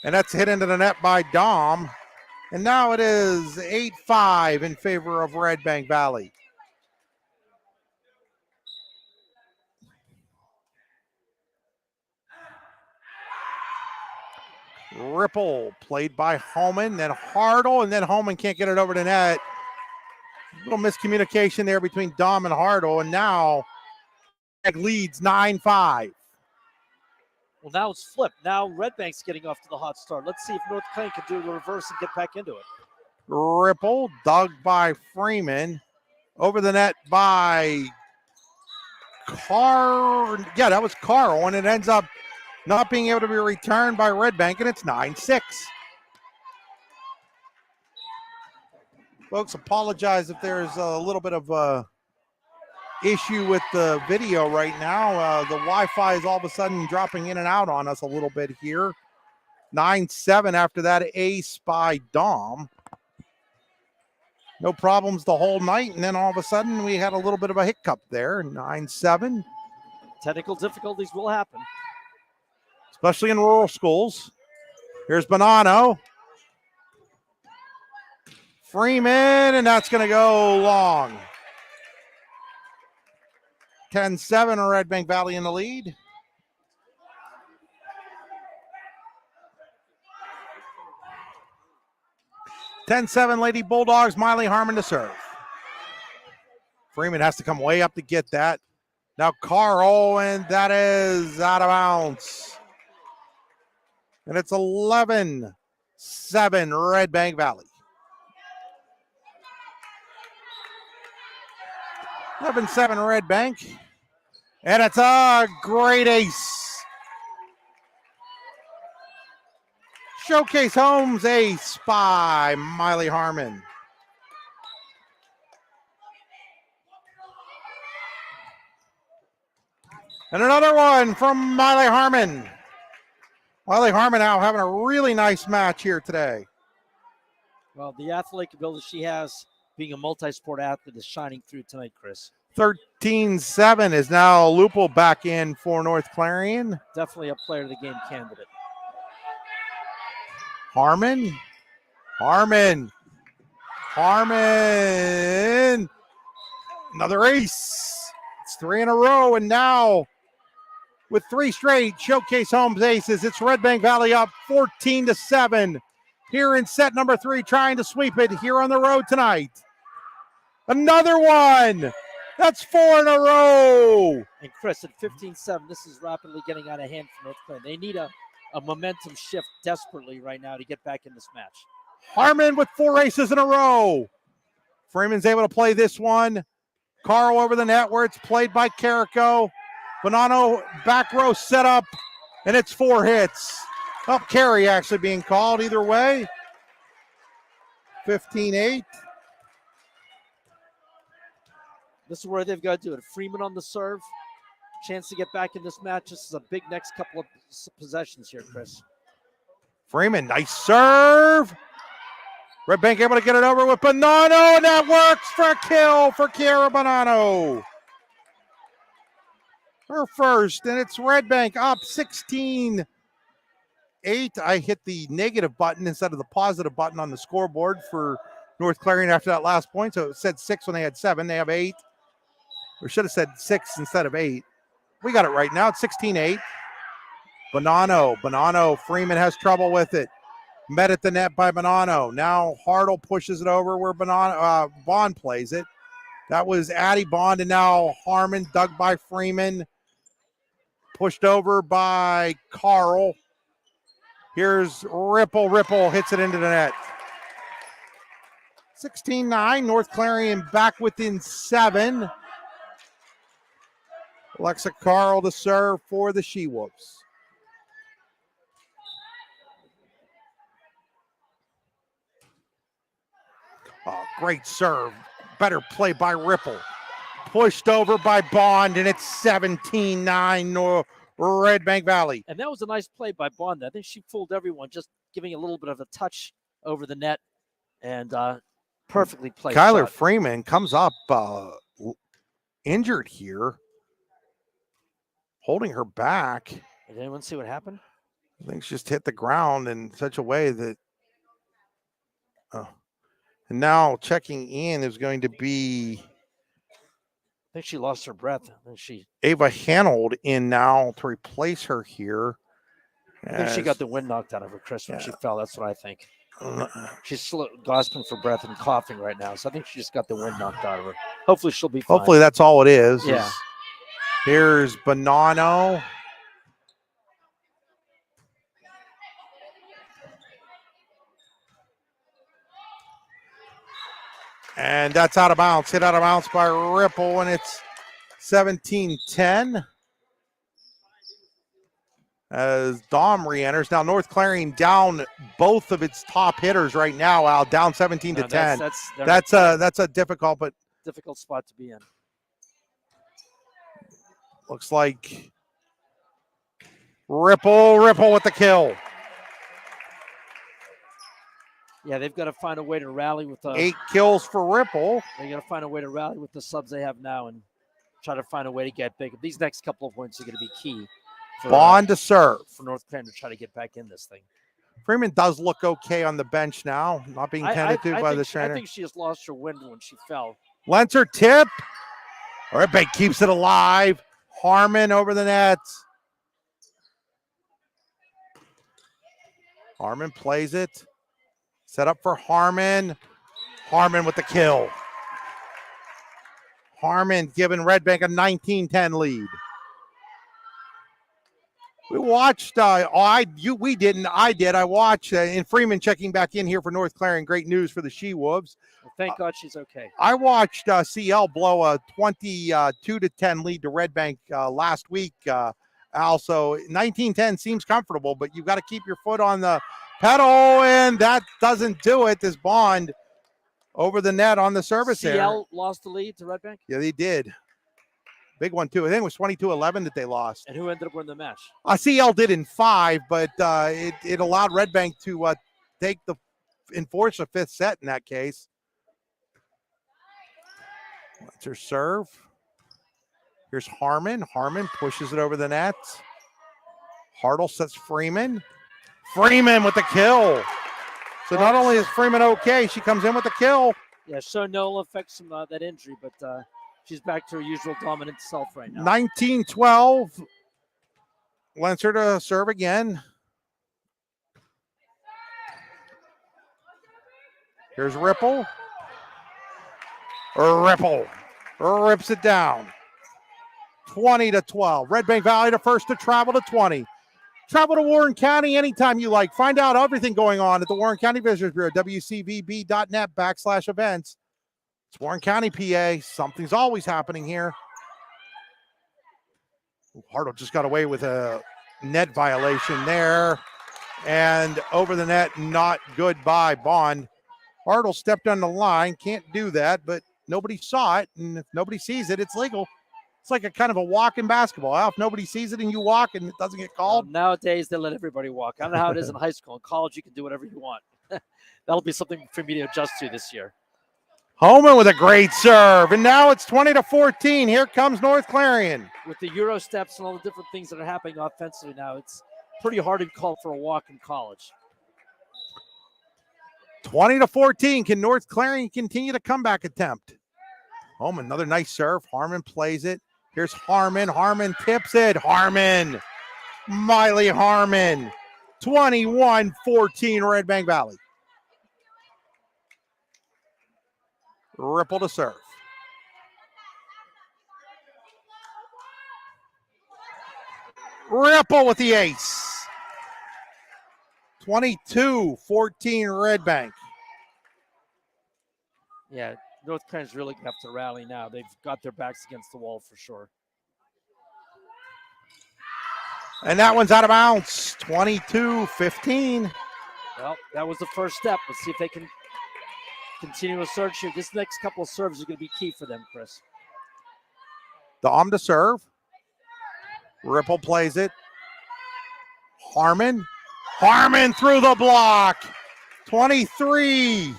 And that's hit into the net by Dom. And now it is 8-5 in favor of Redbank Valley. Ripple played by Holman, then Hartle, and then Holman can't get it over the net. Little miscommunication there between Dom and Hartle, and now leads 9-5. Well, now it's flipped. Now Redbank's getting off to the hot start. Let's see if North Clarion can do the reverse and get back into it. Ripple dug by Freeman. Over the net by Yeah, that was Carl, and it ends up not being able to be returned by Redbank, and it's 9-6. Folks, apologize if there's a little bit of issue with the video right now. The Wi-Fi is all of a sudden dropping in and out on us a little bit here. 9-7 after that ace by Dom. No problems the whole night, and then all of a sudden we had a little bit of a hiccup there. 9-7. Technical difficulties will happen, especially in rural schools. Here's Bonanno. Freeman, and that's going to go long. 10-7, Red Bank Valley in the lead. Lady Bulldogs, Miley Harmon to serve. Freeman has to come way up to get that. Now Carl, and that is out of bounds. And it's 11-7 Red Bank Valley. 11-7 Red Bank. And it's a great ace. Showcase Homes ace by Miley Harmon. And another one from Miley Harmon. Miley Harmon now having a really nice match here today. Well, the athletic ability she has, being a multi-sport athlete, is shining through tonight, Chris. 13-7 is now Lupo back in for North Clarion. Definitely a player of the game candidate. Harmon. Another ace. It's 3 in a row, and now with 3 straight Showcase Homes aces, it's Red Bank Valley up 14-7 here in set number 3, trying to sweep it here on the road tonight. Another one. That's 4 in a row. And Chris, at 15-7, this is rapidly getting out of hand for North Clarion. They need a momentum shift desperately right now to get back in this match. Harmon with 4 aces in a row. Freeman's able to play this one. Carl over the net where it's played by Carrico. Bonanno back row set up, and it's 4 hits. Up carry actually being called either way. 15-8. This is where they've got to do it. Freeman on the serve. Chance to get back in this match. This is a big next couple of possessions here, Chris. Freeman, nice serve. Red Bank able to get it over with Bonanno, and that works for a kill for Kiara Bonanno. Her first, and it's Red Bank up 16-8. I hit the negative button instead of the positive button on the scoreboard for North Clarion after that last point. So it said 6 when they had 7. They have 8. Or should have said 6 instead of 8. We got it right now. It's 16-8. Bonanno. Freeman has trouble with it. Met at the net by Bonanno. Now Hartle pushes it over where Bond plays it. That was Addie Bond, and now Harmon dug by Freeman. Pushed over by Carl. Here's Ripple. Ripple hits it into the net. 16-9. North Clarion back within 7. Alexa Carl to serve for the She-Wolves. Oh, great serve. Better play by Ripple. Pushed over by Bond, and it's 17-9 Red Bank Valley. And that was a nice play by Bond. I think she fooled everyone, just giving a little bit of a touch over the net, and perfectly played. Kyler shot. Freeman comes up injured here, holding her back. Did anyone see what happened? I think she just hit the ground in such a way that. And now checking in is going to be. I think she lost her breath. And she Ava Hanold in now to replace her here. I think she got the wind knocked out of her, Chris, when she fell. That's what I think. She's gasping for breath and coughing right now, so I think she just got the wind knocked out of her. Hopefully she'll be fine. Hopefully that's all it is. Yeah. Here's Bonanno. And that's out of bounds. Hit out of bounds by Ripple, and it's 17-10. As Dom re-enters. Now North Clarion down both of its top hitters right now, Al, down 17-10. That's a difficult spot to be in. Looks like Ripple with the kill. Yeah, they've got to find a way to rally with 8 kills for Ripple. They got to find a way to rally with the subs they have now and try to find a way to get big. These next couple of points are going to be key. Bond to serve. For North Clarion to try to get back in this thing. Freeman does look okay on the bench now, not being tended to by the trainer. I think she just lost her wind when she fell. Lenser tip. Redbank keeps it alive. Harmon over the net. Harmon plays it. Set up for Harmon. Harmon with the kill. Harmon giving Redbank a 19-10 lead. We watched, I did. I watched, and Freeman checking back in here for North Clarion. Great news for the She-Wolves. Well, thank God she's okay. I watched CL blow a 22-10 lead to Redbank last week. Also, 19-10 seems comfortable, but you've got to keep your foot on the pedal, and that doesn't do it. This Bond over the net on the service there. CL lost the lead to Redbank? Yeah, they did. Big one, too. I think it was 22-11 that they lost. And who ended up winning the match? CL did in 5, but it allowed Redbank to enforce a 5th set in that case. That's her serve. Here's Harmon. Harmon pushes it over the net. Hartle sets Freeman. Freeman with the kill. So not only is Freeman okay, she comes in with the kill. Yeah, so no effects from that injury, but she's back to her usual dominant self right now. 19-12. Lenser to serve again. Here's Ripple. Ripple rips it down. 20-12. Redbank Valley to first to travel to 20. Travel to Warren County anytime you like. Find out everything going on at the Warren County Visitors Bureau, wcvb.net/events. It's Warren County, PA. Something's always happening here. Hartle just got away with a net violation there. And over the net, not good by Bond. Hartle stepped on the line. Can't do that, but nobody saw it. And if nobody sees it, it's legal. It's like a kind of a walk in basketball. If nobody sees it and you walk and it doesn't get called. Well, nowadays, they let everybody walk. I don't know how it is in high school. In college, you can do whatever you want. That'll be something for me to adjust to this year. Holman with a great serve. And now it's 20-14. Here comes North Clarion. With the Euro steps and all the different things that are happening offensively now, it's pretty hard to call for a walk in college. 20-14. Can North Clarion continue the comeback attempt? Holman, another nice serve. Harmon plays it. Here's Harmon. Harmon tips it. Harmon. Miley Harmon. 21-14 Redbank Valley. Ripple to serve. Ripple with the ace. 22-14 Redbank. Yeah, North Clarion's really going to have to rally now. They've got their backs against the wall for sure. And that one's out of bounds. 22-15. Well, that was the first step. Let's see if they can continue a surge here. This next couple of serves are going to be key for them, Chris. Dom to serve. Ripple plays it. Harmon. Harmon through the block. 23.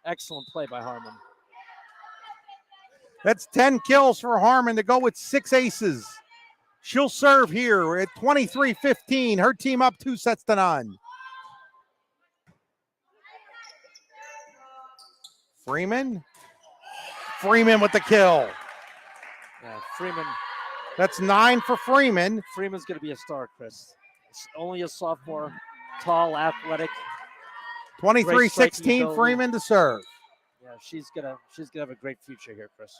Excellent play by Harmon. That's 10 kills for Harmon to go with 6 aces. She'll serve here at 23-15. Her team up 2-0. Freeman. Freeman with the kill. Yeah, Freeman. That's 9 for Freeman. Freeman's going to be a star, Chris. only a sophomore, tall, athletic. 23-16 Freeman to serve. Yeah, she's gonna have a great future here, Chris.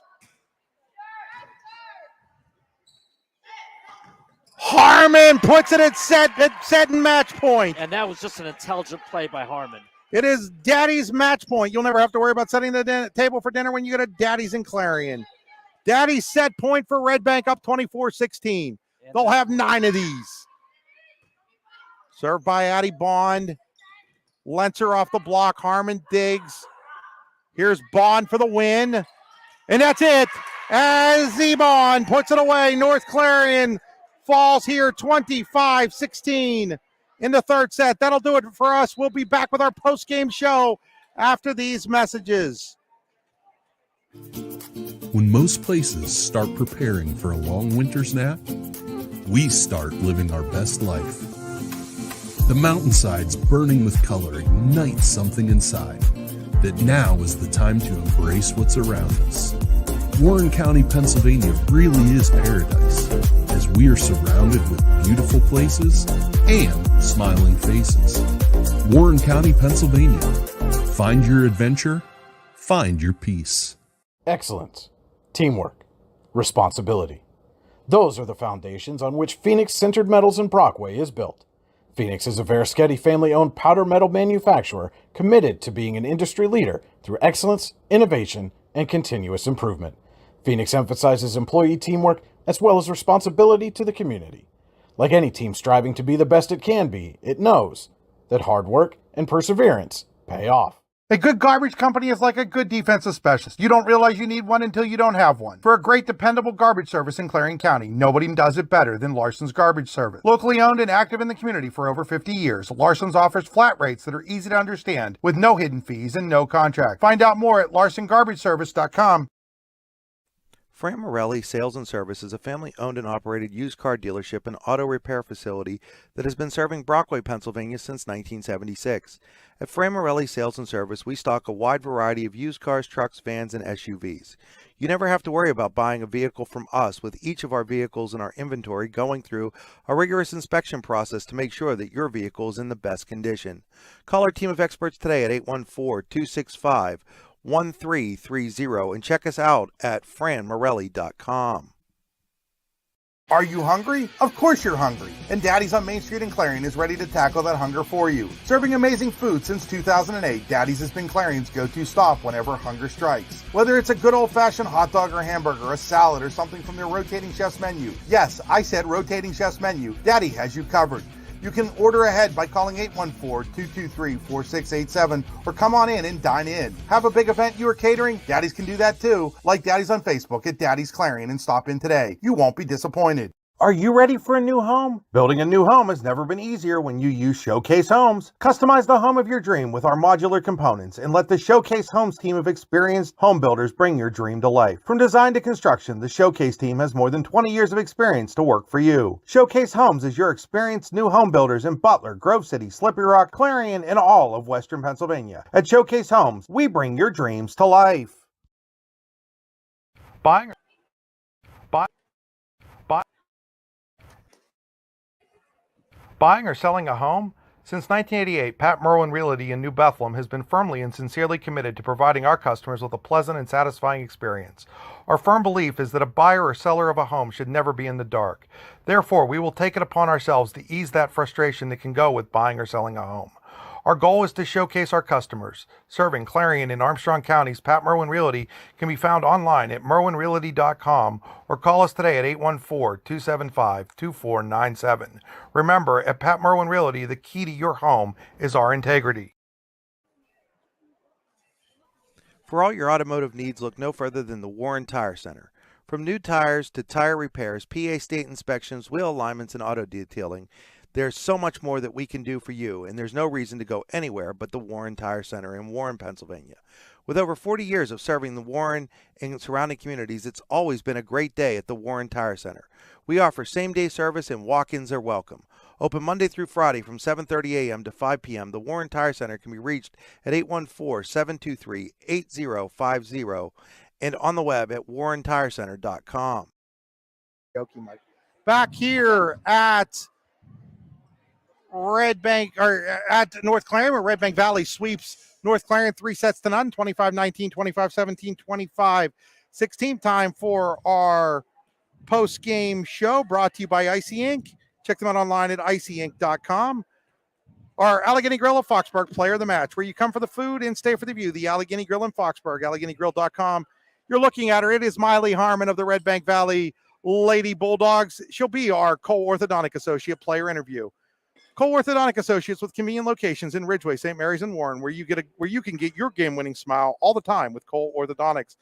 Harmon puts it at set and match point. And that was just an intelligent play by Harmon. It is Daddy's match point. You'll never have to worry about setting the table for dinner when you go to Daddy's in Clarion. Daddy's set point for Redbank, up 24-16. They'll have 9 of these. Served by Addie Bond. Lentzer off the block. Harmon digs. Here's Bond for the win. And that's it. As Bond puts it away. North Clarion falls here 25-16 in the third set. That'll do it for us. We'll be back with our post-game show after these messages. When most places start preparing for a long winter's nap, we start living our best life. The mountainsides burning with color ignite something inside that now is the time to embrace what's around us. Warren County, Pennsylvania really is paradise, as we are surrounded with beautiful places and smiling faces. Warren County, Pennsylvania. Find your adventure, find your peace. Excellence, teamwork, responsibility. Those are the foundations on which Phoenix Sintered Metals in Brockway is built. Phoenix is a Verischetti family-owned powder metal manufacturer committed to being an industry leader through excellence, innovation, and continuous improvement. Phoenix emphasizes employee teamwork as well as responsibility to the community. Like any team striving to be the best it can be, it knows that hard work and perseverance pay off. A good garbage company is like a good defensive specialist. You don't realize you need one until you don't have one. For a great, dependable garbage service in Clarion County, nobody does it better than Larson's Garbage Service. Locally owned and active in the community for over 50 years, Larson's offers flat rates that are easy to understand with no hidden fees and no contract. Find out more at larsongarbageservice.com. Fran Morelli Sales and Service is a family-owned and operated used car dealership and auto repair facility that has been serving Brockway, Pennsylvania since 1976. At Fran Morelli Sales and Service, we stock a wide variety of used cars, trucks, vans, and SUVs. You never have to worry about buying a vehicle from us, with each of our vehicles in our inventory going through a rigorous inspection process to make sure that your vehicle is in the best condition. Call our team of experts today at 814-265-1330 and check us out at franmorelli.com. Are you hungry? Of course you're hungry. And Daddy's on Main Street in Clarion is ready to tackle that hunger for you. Serving amazing food since 2008, Daddy's has been Clarion's go-to stop whenever hunger strikes. Whether it's a good old-fashioned hot dog or hamburger, a salad, or something from their rotating chef's menu. Yes, I said rotating chef's menu. Daddy has you covered. You can order ahead by calling 814-223-4687 or come on in and dine in. Have a big event you are catering? Daddy's can do that too. Like Daddy's on Facebook at Daddy's Clarion and stop in today. You won't be disappointed. Are you ready for a new home? Building a new home has never been easier when you use Showcase Homes. Customize the home of your dream with our modular components and let the Showcase Homes team of experienced home builders bring your dream to life. From design to construction, the Showcase team has more than 20 years of experience to work for you. Showcase Homes is your experienced new home builders in Butler, Grove City, Slippery Rock, Clarion, and all of Western Pennsylvania. At Showcase Homes, we bring your dreams to life. Buying or selling a home? Since 1988, Pat Merwin Realty in New Bethlehem has been firmly and sincerely committed to providing our customers with a pleasant and satisfying experience. Our firm belief is that a buyer or seller of a home should never be in the dark. Therefore, we will take it upon ourselves to ease that frustration that can go with buying or selling a home. Our goal is to showcase our customers. Serving Clarion and Armstrong counties, Pat Merwin Realty can be found online at merwinrealty.com or call us today at 814-275-2497. Remember, at Pat Merwin Realty, the key to your home is our integrity. For all your automotive needs, look no further than the Warren Tire Center. From new tires to tire repairs, PA state inspections, wheel alignments, and auto detailing, there's so much more that we can do for you, and there's no reason to go anywhere but the Warren Tire Center in Warren, Pennsylvania. With over 40 years of serving the Warren and surrounding communities, it's always been a great day at the Warren Tire Center. We offer same-day service and walk-ins are welcome. Open Monday through Friday from 7:30 a.m. to 5 p.m., the Warren Tire Center can be reached at 814-723-8050 and on the web at warrentirecenter.com. Back here at Redbank or at North Clarion, where Redbank Valley sweeps North Clarion 3-0, 25-19, 25-17, 25-16. Time for our post-game show brought to you by Icy Ink. Check them out online at icyink.com. Our Allegheny Grill of Foxburg player of the match, where you come for the food and stay for the view. The Allegheny Grill in Foxburg, AlleghenyGrill.com. You're looking at her. It is Miley Harmon of the Redbank Valley Lady Bulldogs. She'll be our Cole Orthodontic Associate player interview. Cole Orthodontic Associates with convenient locations in Ridgeway, St. Mary's, and Warren, where you can get your game-winning smile all the time with Cole Orthodontics.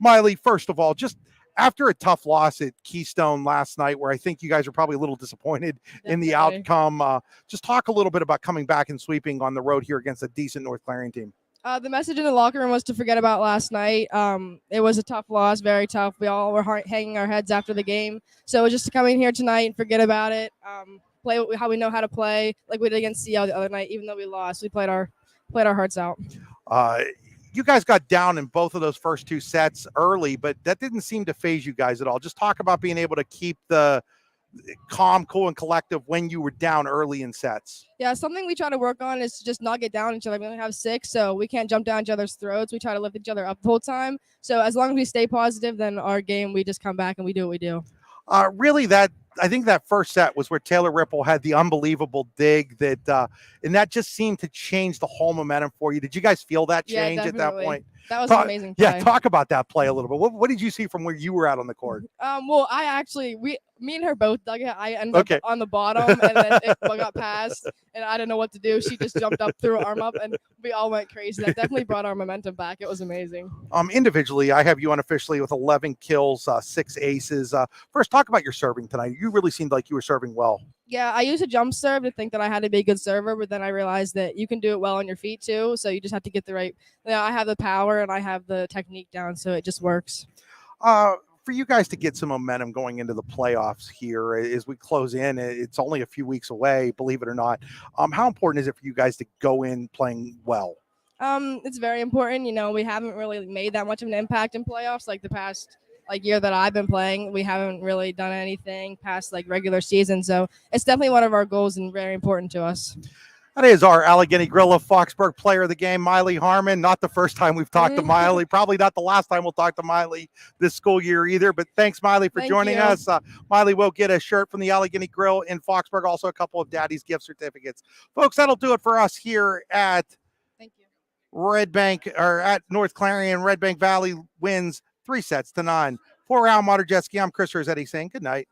Miley, first of all, just after a tough loss at Keystone last night, where I think you guys are probably a little disappointed in the outcome, just talk a little bit about coming back and sweeping on the road here against a decent North Clarion team. The message in the locker room was to forget about last night. It was a tough loss, very tough. We all were hanging our heads after the game. So just to come in here tonight and forget about it, play how we know how to play, like we did against CL the other night. Even though we lost, we played our hearts out. You guys got down in both of those first two sets early, but that didn't seem to phase you guys at all. Just talk about being able to keep the calm, cool, and collective when you were down early in sets. Yeah, something we try to work on is to just not get down each other. We only have 6, so we can't jump down each other's throats. We try to lift each other up the whole time. So as long as we stay positive, then our game, we just come back and we do what we do. Really, I think that first set was where Taylor Ripple had the unbelievable dig and that just seemed to change the whole momentum for you. Did you guys feel that change at that point? That was an amazing play. Yeah, talk about that play a little bit. What did you see from where you were out on the court? Well, me and her both dug it. I ended up on the bottom, and then it got passed, and I didn't know what to do. She just jumped up, threw her arm up, and we all went crazy. That definitely brought our momentum back. It was amazing. Individually, I have you unofficially with 11 kills, 6 aces. First, talk about your serving tonight. You really seemed like you were serving well. Yeah, I used a jump serve to think that I had to be a good server, but then I realized that you can do it well on your feet too. So you just have to get the right. I have the power and I have the technique down, so it just works. For you guys to get some momentum going into the playoffs here as we close in, it's only a few weeks away, believe it or not. How important is it for you guys to go in playing well? It's very important. We haven't really made that much of an impact in playoffs like the past year that I've been playing. We haven't really done anything past regular season. So it's definitely one of our goals and very important to us. That is our Allegheny Grill of Foxburg player of the game, Miley Harmon. Not the first time we've talked to Miley. Probably not the last time we'll talk to Miley this school year either. But thanks, Miley, for joining us. Miley will get a shirt from the Allegheny Grill in Foxburg. Also a couple of Daddy's gift certificates. Folks, that'll do it for us here at Redbank, or at North Clarion. Redbank Valley wins 3-9. For Al Moderjeski, I'm Chris Rossetti saying good night.